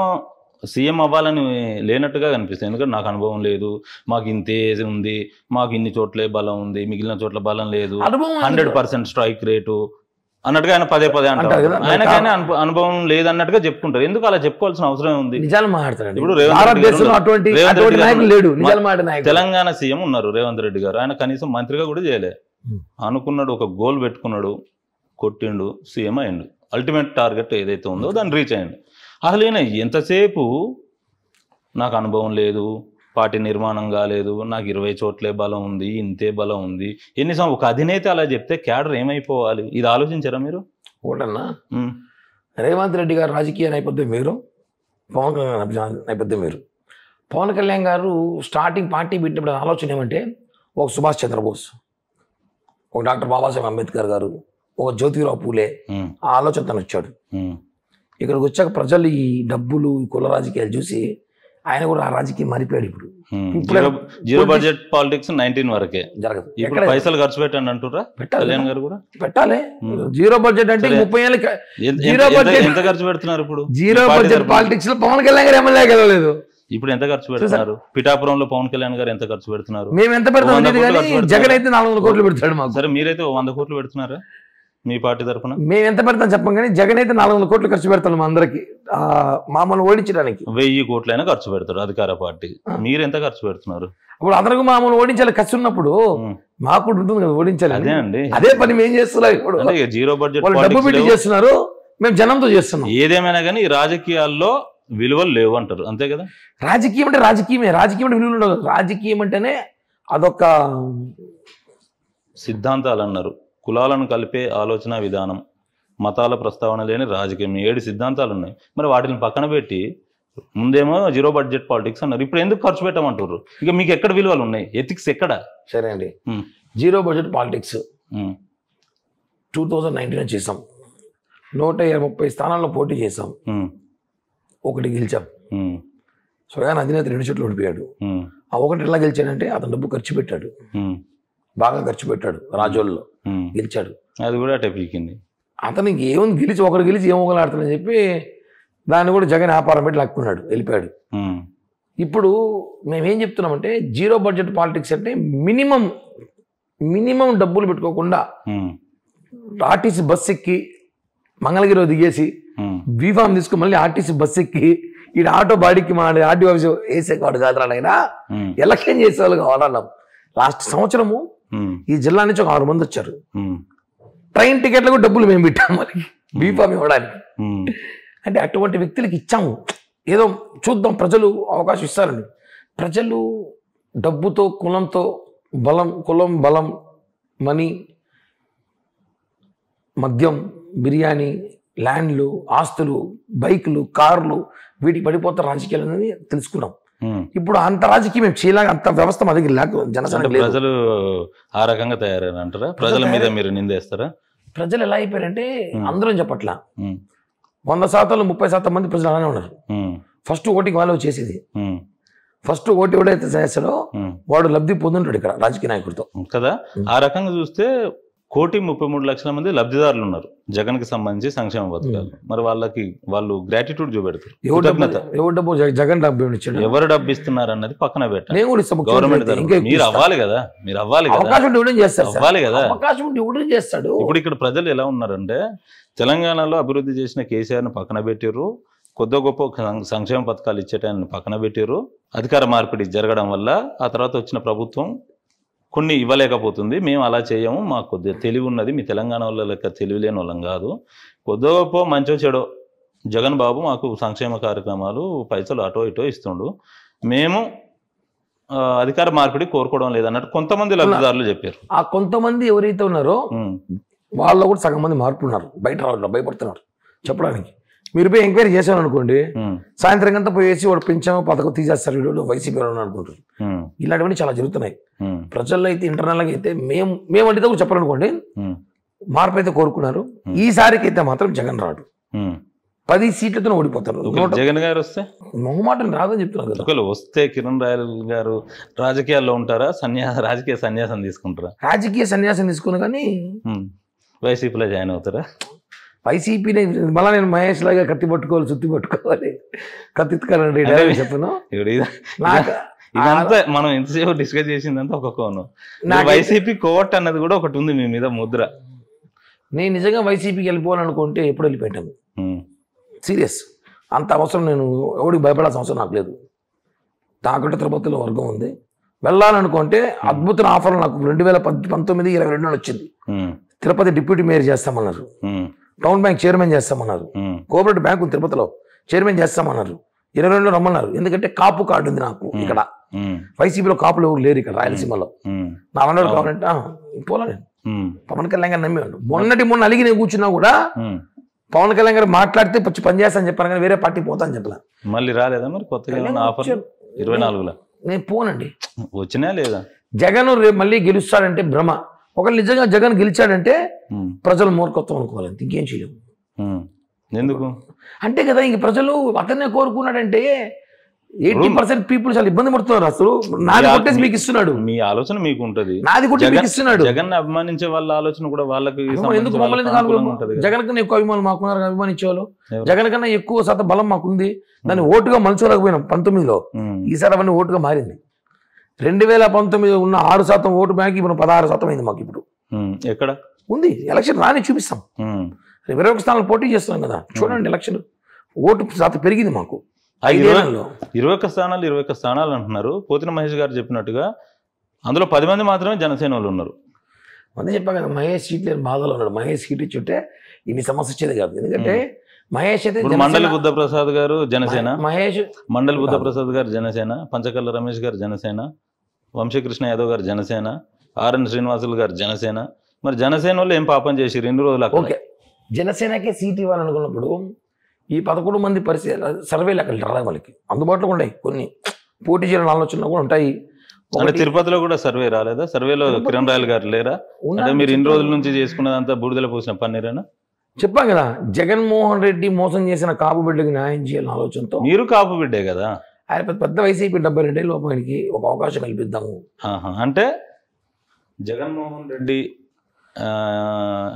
సీఎం అవ్వాలని లేనట్టుగా కనిపిస్తుంది. ఎందుకంటే నాకు అనుభవం లేదు, మాకు ఇంత ఏజ్ ఉంది, మాకు ఇన్ని చోట్లే బలం ఉంది, మిగిలిన చోట్ల బలం లేదు, 100% స్ట్రైక్ రేటు అన్నట్టుగా ఆయన పదే అంటారు. ఆయనకైనా అనుభవం లేదన్నట్టుగా చెప్పుకుంటారు. ఎందుకు అలా చెప్పుకోవాల్సిన అవసరం ఉంది? నిజాలు మాట్లాడతారు. ఇప్పుడు తెలంగాణ సీఎం ఉన్నారు రేవంత్ రెడ్డి గారు, ఆయన కనీసం మంత్రిగా కూడా చేయలే. అనుకున్నాడు, ఒక గోల్ పెట్టుకున్నాడు, కొట్టిండు, సీఎం అయ్యిండు. అల్టిమేట్ టార్గెట్ ఏదైతే ఉందో దాన్ని రీచ్ అయ్యిండు. అసలు ఈయన ఎంతసేపు నాకు అనుభవం లేదు, పార్టీ నిర్మాణం కాలేదు, నాకు 20 చోట్లే బలం ఉంది, ఇంతే బలం ఉంది, ఒక అధినేత అలా చెప్తే క్యాడర్ ఏమైపోవాలి? ఇది ఆలోచించారా మీరు? ఒకటన్నా, రేవంత్ రెడ్డి గారు రాజకీయ నేపథ్యం వేరు, పవన్ కళ్యాణ్ నేపథ్యం వేరు. పవన్ కళ్యాణ్ గారు స్టార్టింగ్ పార్టీ పెట్టినప్పుడు ఆలోచన ఏమంటే, ఒక సుభాష్ చంద్రబోస్, ఒక డాక్టర్ బాబాసాహెబ్ అంబేద్కర్ గారు, ఒక జ్యోతిరావు పూలే, ఆ ఆలోచన తను వచ్చాడు. ఇక్కడికి వచ్చాక ప్రజలు ఈ డబ్బులు, ఈ కుల రాజకీయాలు చూసి ఆయన కూడా ఆ రాజకీయం మారిపోయాడు. ఇప్పుడు జీరో బడ్జెట్ పాలిటిక్స్ 19 వరకే జరగదు. ఇప్పుడు పైసలు ఖర్చు పెట్టండి అంటురా? కళ్యాణ్ గారు కూడా పెట్టాలి. జీరో బడ్జెట్ అంటే 30 ఏళ్ళ జీరో బడ్జెట్ ఎంత ఖర్చు పెడుతున్నారు? ఇప్పుడు జీరో బడ్జెట్ పాలిటిక్స్ లో పవన్ కళ్యాణ్ గారు ఎమ్మెల్యే గెలవలేదు. ఇప్పుడు ఎంత ఖర్చు పెడుతున్నారు? పిఠాపురంలో పవన్ కళ్యాణ్ గారు ఎంత ఖర్చు పెడుతున్నారు? మేము ఎంత పెడతాం? జగన్ అయితే 400 కోట్లు పెడతాడు మాకు. సరే, మీరైతే 100 కోట్లు పెడుతున్నారా మీ పార్టీ తరఫున? మేము ఎంత పెడతాం చెప్పం, కానీ జగన్ అయితే 400 కోట్లు ఖర్చు పెడతాం మా అందరికి, మామూలు ఓడించడానికి. 1000 కోట్లైనా ఖర్చు పెడతారు అధికార పార్టీ. మీరు ఎంత ఖర్చు పెడుతున్నారు? ఇప్పుడు అందరికి మామూలు ఓడించాలి ఖర్చు ఉన్నప్పుడు మాకు కూడా ఉంటుంది కదా ఓడించాలి. అదే అండి, అదే పని మేము చేస్తున్నాం. ఇప్పుడు జీరో బడ్జెట్ డబ్బు పెట్టి చేస్తున్నారు, మేము జనంతో చేస్తున్నాం. ఏదేమైనా కానీ రాజకీయాల్లో విలువలు లేవు అంటారు, అంతే కదా? రాజకీయం అంటే రాజకీయమే, రాజకీయం అంటే విలువలు ఉండదు. రాజకీయం అంటేనే అదొక సిద్ధాంతాలు అన్నారు, కులాలను కలిపే ఆలోచన విధానం, మతాల ప్రస్తావన లేని రాజకీయం, 7 సిద్ధాంతాలు ఉన్నాయి. మరి వాటిని పక్కన పెట్టి ముందేమో జీరో బడ్జెట్ పాలిటిక్స్ అన్నారు, ఇప్పుడు ఎందుకు ఖర్చు పెట్టమంటారు? ఇక మీకు ఎక్కడ విలువలు ఉన్నాయి? ఎథిక్స్ ఎక్కడ? సరే అండి, జీరో బడ్జెట్ పాలిటిక్స్ 2019 చేసాం, 130 స్థానాల్లో పోటీ చేసాం, 1 గెలిచాం. స్వయాన అధినేత 2 చోట్ల ఓడిపోయాడు. ఆ 1 ఎలా గెలిచాడంటే అతను డబ్బు ఖర్చు పెట్టాడు, బాగా ఖర్చు పెట్టాడు, రాజోల్లో గెలిచాడు. అది కూడా అటే పీకింది. అతనికి ఏముంది, ఒకరు గెలిచి ఏం ఒకలాడుతుందని చెప్పి దాన్ని కూడా జగన్ వ్యాపారం పెట్టి లాక్కున్నాడు, వెళ్ళిపోయాడు. ఇప్పుడు మేమేం చెప్తున్నామంటే జీరో బడ్జెట్ పాలిటిక్స్ అంటే మినిమం మినిమం డబ్బులు పెట్టుకోకుండా ఆర్టీసీ బస్ ఎక్కి మంగళగిరిలో దిగేసి బీఫామ్ తీసుకుని మళ్ళీ ఆర్టీసీ బస్ ఎక్కి ఈ ఆటో బాడీకి మన ఆర్టీఓ ఆఫీస్ వేసేవాడు కాదురానైనా ఎలక్షన్ చేసేవాళ్ళు కావాలన్నాం. లాస్ట్ సంవత్సరము ఈ జిల్లా నుంచి ఒక 6 మంది వచ్చారు. ట్రైన్ టికెట్లకు డబ్బులు మేము పెట్టాము మనకి బీఫామ్ ఇవ్వడానికి. అంటే అటువంటి వ్యక్తులకి ఇచ్చాము. ఏదో చూద్దాం, ప్రజలు అవకాశం ఇస్తారండి. ప్రజలు డబ్బుతో, కులంతో, కులం బలం, మనీ, మద్యం, బిర్యానీ, ల్యాండ్లు, ఆస్తులు, బైకులు, కార్లు, వీటికి పడిపోతారు రాజకీయాలు అనేది తెలుసుకున్నాం. ఇప్పుడు అంత రాజకీయం మేము చేయలేక, అంత వ్యవస్థ మా దగ్గర లేక జనసేన ప్రజలు ఆ రకంగా తయారంటారా? ప్రజల మీద మీరు నిందేస్తారా? ప్రజలు ఎలా అయిపోయారంటే అందరం చెప్పట్లా, 100%లో 30% మంది ప్రజలు అలానే ఉన్నారు. ఫస్ట్ ఓటింగ్ వాళ్ళు చేసేది, ఫస్ట్ ఓటు ఎవడైతే చేస్తాడో వాడు లబ్ధి పొందుంటాడు ఇక్కడ రాజకీయ నాయకుడితో కదా. ఆ రకంగా చూస్తే 1,33,00,000 మంది లబ్ధిదారులు ఉన్నారు జగన్ కి సంబంధించి సంక్షేమ పథకాలు. మరి వాళ్ళు గ్రాటిట్యూడ్ చూపెడతారు. జగన్ డబ్బు ఇచ్చాడు, ఎవరు డబ్బు ఇస్తున్నారు అన్నది పక్కన పెట్టాలి. గవర్నమెంట్ మీరు అవ్వాలి కదా, మీరు అవ్వాలి కదా, అవ్వాలి కదా, అవకాశం చేస్తాడు. ఇప్పుడు ఇక్కడ ప్రజలు ఎలా ఉన్నారంటే, తెలంగాణలో అభివృద్ధి చేసిన కేసీఆర్ ని పక్కన పెట్టిర్రు, కొద్ది గొప్ప సంక్షేమ పథకాలు ఇచ్చేటాన్ని పక్కన పెట్టిర్రు. అధికార మార్పిడి జరగడం వల్ల ఆ తర్వాత వచ్చిన ప్రభుత్వం కొన్ని ఇవ్వలేకపోతుంది. మేము అలా చేయము, మాకు కొద్దిగా తెలివి ఉన్నది, మీ తెలంగాణ వాళ్ళ లెక్క తెలివి లేని వాళ్ళం కాదు, కొద్ది గొప్ప మంచో చెడో జగన్ బాబు మాకు సంక్షేమ కార్యక్రమాలు పైసలు అటో ఇటో ఇస్తుండు, మేము అధికార మార్పిడి కోరుకోవడం లేదన్నట్టు కొంతమంది లబ్ధిదారులు చెప్పారు. ఆ కొంతమంది ఎవరైతే ఉన్నారో వాళ్ళు కూడా సగం మంది మార్పు ఉన్నారు, బయట రావడం భయపడుతున్నారు చెప్పడానికి. మీరు పోయి ఎంక్వైరీ చేశాను అనుకోండి, సాయంత్రం అంతా పోయేసి వాడు పెంచాము పథకం తీసేస్తారు, వీళ్ళు వైసీపీ అనుకుంటారు. ఇలాంటివన్నీ చాలా జరుగుతున్నాయి ప్రజల్లో. అయితే ఇంటర్నల్గా అయితే మేము అంటే కూడా చెప్పాలనుకోండి, మార్పు అయితే కోరుకున్నారు. ఈసారికి అయితే మాత్రం జగన్ రాడు, 10 సీట్లతో ఓడిపోతారు. జగన్ గారు వస్తే మొహమాటం రాదని చెప్తున్నారు కదా. వస్తే కిరణ్ రాయల్ గారు రాజకీయాల్లో ఉంటారా, రాజకీయ సన్యాసం తీసుకుంటారా? రాజకీయ సన్యాసం తీసుకుని కానీ వైసీపీలో జాయిన్ అవుతారా? వైసీపీని మళ్ళీ నేను మహేష్ లాగా కత్తి పట్టుకోవాలి, సుత్తి పట్టుకోవాలి, కత్తికాలండి చెప్పను. ఇదంతా మనం ఎంతసేపు డిస్కస్ చేసిందంతా ఒక కోణం. వైసీపీ కోట్ అన్నది కూడా ఒకటి ఉంది మీ మీద ముద్ర. నేను నిజంగా వైసీపీకి వెళ్ళిపోవాలనుకుంటే ఎప్పుడు వెళ్ళిపోయాను, సీరియస్. అంత అవసరం, నేను ఎవరికి భయపడాల్సిన అవసరం నాకు లేదు. నాకంటే తిరుపతిలో వర్గం ఉంది, వెళ్ళాలనుకుంటే అద్భుతమైన ఆఫర్ నాకు 2019, 22 వచ్చింది. తిరుపతి డిప్యూటీ మేయర్ చేస్తామన్నారు, టౌన్ బ్యాంక్ చైర్మన్ చేస్తామన్నారు, కోఆపరేటివ్ బ్యాంకు తిరుపతిలో చైర్మన్ చేస్తామన్నారు, 22లో రమ్మన్నారు. ఎందుకంటే కాపు కార్డు ఉంది నాకు ఇక్కడ. వైసీపీలో కాపులు ఎవరు లేరు ఇక్కడ రాయలసీమలో. నా అన్నాడు కావాలంటే పోలా, నేను పవన్ కళ్యాణ్ గారు నమ్మేవాడు. మొన్న అలిగి నేను కూర్చున్నా కూడా పవన్ కళ్యాణ్ గారు మాట్లాడితే పని చేస్తాను చెప్పాను, కానీ వేరే పార్టీ పోతా అని చెప్పలే. మళ్ళీ రాలేదా మరి కొత్తగా 24లో? నేను పోనండి. వచ్చినా లేదా? జగన్ రేపు మళ్ళీ గెలుస్తాడంటే భ్రమ. ఒకవేళ నిజంగా జగన్ గెలిచాడంటే ప్రజలు మూర్ఖత్వం అనుకోవాలి, ఇంకేం చేయలేము. ఎందుకు అంటే కదా, ఇంక ప్రజలు అతన్నే కోరుకున్నాడంటే 80% పీపుల్ చాలా ఇబ్బంది పడుతున్నారు. అసలు నాది కొట్టేసి మీకు ఇస్తున్నాడు, మీ ఆలోచన మీకు ఉంటది, నాది కొట్టి మీకు ఇస్తున్నాడు. జగన్ అభిమానించే వాళ్ళ ఆలోచన కూడా వాళ్ళకి ఎందుకు మమ్మల్ని జగన్ కన్నా ఎక్కువ అభిమానులు మాకున్నారు, అభిమానించేవాళ్ళు. జగన్ కన్నా ఎక్కువ శాతం బలం మాకుంది, దాన్ని ఓటుగా మలుచుకోలేకపోయినాం 19లో. ఈసారి అవన్నీ ఓటుగా మారింది. 2019 ఉన్న 6% ఓటు బ్యాంక్ ఇప్పుడు 16% అయింది మాకు. ఇప్పుడు ఎక్కడ ఉంది ఎలక్షన్ రాని చూపిస్తాం. 21 స్థానాలు పోటీ చేస్తున్నాం కదా, చూడండి ఎలక్షన్ ఓటు శాతం పెరిగింది మాకు 5 ఏళ్లలో. 21 స్థానాలు అంటున్నారు. పోతిన మహేష్ గారు చెప్పినట్టుగా అందులో 10 మంది మాత్రమే జనసేన వాళ్ళు ఉన్నారు. మంది చెప్పా కదా, మహేష్ సీట్ లేని బాధలో ఉన్నాడు. మహేష్ సీట్ ఇచ్చుంటే ఇన్ని సమస్య వచ్చేది కాదు. ఎందుకంటే మహేష్ అయితే మండలి బుద్ధప్రసాద్ గారు జనసేన, మండలి మహేష్ బుద్ధప్రసాద్ గారు జనసేన, పంచకల్ల రమేష్ గారు జనసేన, వంశీకృష్ణ యాదవ్ గారు జనసేన, ఆర్ఎన్ శ్రీనివాసులు గారు జనసేన. మరి జనసేన వాళ్ళు ఏం పాపం చేసి 2 రోజులు? ఓకే, జనసేనకే సీట్ ఇవ్వాలనుకున్నప్పుడు ఈ 11 మంది సర్వేలు అక్కడ రాలే, వాళ్ళకి అందుబాటులో ఉన్నాయి. కొన్ని పోటీ చేయాలని ఆలోచనలు కూడా ఉంటాయి. అంటే తిరుపతిలో కూడా సర్వే రాలేదా? సర్వేలో కిరణ్ రాయల్ గారు లేరా? అంటే మీరు 2 రోజుల నుంచి చేసుకున్నదంతా బూడిదల పోసిన పన్నీరేనా? చెప్పాం కదా, జగన్మోహన్ రెడ్డి మోసం చేసిన కాపు బిడ్డకి న్యాయం చేయాలని ఆలోచనతో. మీరు కాపు బిడ్డే కదా, ఆయన పెద్ద వైసీపీ 72 ఏళ్ళ లోపానికి ఒక అవకాశం కల్పిద్దాము. అంటే జగన్మోహన్ రెడ్డి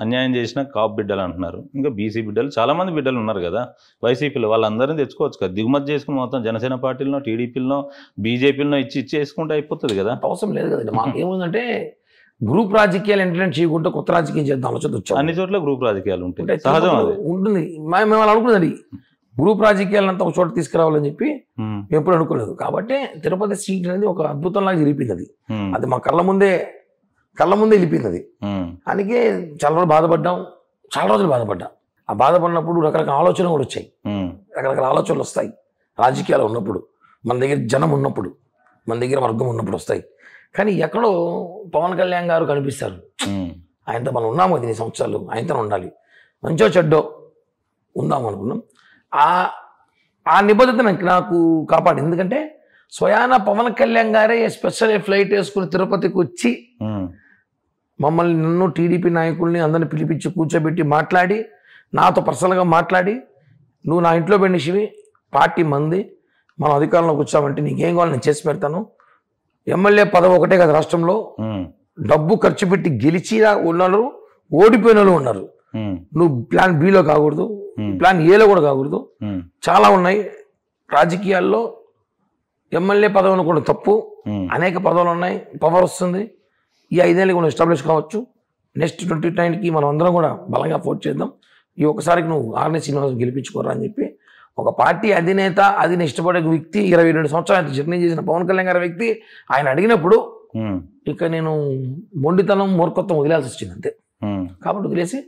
అన్యాయం చేసిన కాపు బిడ్డలు అంటున్నారు. ఇంకా బీసీ బిడ్డలు చాలా మంది బిడ్డలు ఉన్నారు కదా వైసీపీలో, వాళ్ళందరినీ తెచ్చుకోవచ్చు కదా, దిగుమతి చేసుకుని మొత్తం జనసేన పార్టీలో, టీడీపీలో, బీజేపీలో ఇచ్చి వేసుకుంటే అయిపోతుంది కదా. అవసరం లేదు కదండి. మాకేముందంటే గ్రూప్ రాజకీయాలు ఎంటర్టైన్ చేయకుండా కొత్త రాజకీయం చేద్దాం ఆలోచన వచ్చాం. అన్ని చోట్ల గ్రూప్ రాజకీయాలు ఉంటాయి, సహజం అది. ఉంటుంది. మేము అలా అనుకున్నది గ్రూప్ రాజకీయాలంతా ఒక చోట తీసుకురావాలని చెప్పి ఎప్పుడు అనుకోలేదు. కాబట్టి తిరుపతి సీట్ అనేది ఒక అద్భుతంలాగా జరిపింది. అది మా కళ్ళ ముందే వెళ్ళిపోయింది అది. అందుకే చాలా రోజులు బాధపడ్డాం, చాలా రోజులు బాధపడ్డా. ఆ బాధపడినప్పుడు రకరకాల ఆలోచనలు కూడా వచ్చాయి, రకరకాల ఆలోచనలు వస్తాయి. రాజకీయాలు ఉన్నప్పుడు, మన దగ్గర జనం ఉన్నప్పుడు, మన దగ్గర వర్గం ఉన్నప్పుడు వస్తాయి. కానీ ఎక్కడో పవన్ కళ్యాణ్ గారు కనిపిస్తారు. ఆయనతో మనం ఉన్నాము 10 సంవత్సరాలు, ఆయనతో ఉండాలి, మంచో చెడ్డో ఉందాము అనుకున్నాం. ఆ నిబద్ధత నాకు కాపాడు. ఎందుకంటే స్వయాన పవన్ కళ్యాణ్ గారే స్పెషల్ ఫ్లైట్ వేసుకుని తిరుపతికి వచ్చి మమ్మల్ని, నన్ను, టీడీపీ నాయకుల్ని అందరిని పిలిపించి కూర్చోబెట్టి మాట్లాడి, నాతో పర్సనల్గా మాట్లాడి, నువ్వు నా ఇంట్లో పెట్టినవి పార్టీ మంది, మనం అధికారంలోకి వచ్చామంటే నీకేం కావాలి నేను చేసి పెడతాను. ఎమ్మెల్యే పదవి ఒకటే కదా రాష్ట్రంలో, డబ్బు ఖర్చు పెట్టి గెలిచి ఉన్నారు, ఓడిపోయిన వాళ్ళు ఉన్నారు. నువ్వు ప్లాన్ బిలో కాకూడదు, ప్లాన్ ఏలో కూడా కాకూడదు. చాలా ఉన్నాయి రాజకీయాల్లో. ఎమ్మెల్యే పదవి అనుకోవడం తప్పు, అనేక పదవులు ఉన్నాయి, పవర్ వస్తుంది. ఈ 5 ఏళ్ళకి మనం ఎస్టాబ్లిష్ కావచ్చు. నెక్స్ట్ 29కి మనం అందరం కూడా బలంగా పోటీ చేద్దాం. ఈ ఒక్కసారికి నువ్వు ఆర్ఎస్ శ్రీనివాస్ గెలిపించుకోరా అని చెప్పి ఒక పార్టీ అధినేత, అది ఇష్టపడే వ్యక్తి, 22 సంవత్సరాలు జర్నీ చేసిన పవన్ కళ్యాణ్ గారి వ్యక్తి ఆయన అడిగినప్పుడు ఇక నేను మొండితనం, మూర్ఖత్వం వదిలేయాల్సి వచ్చింది అంతే. కాబట్టి వదిలేసి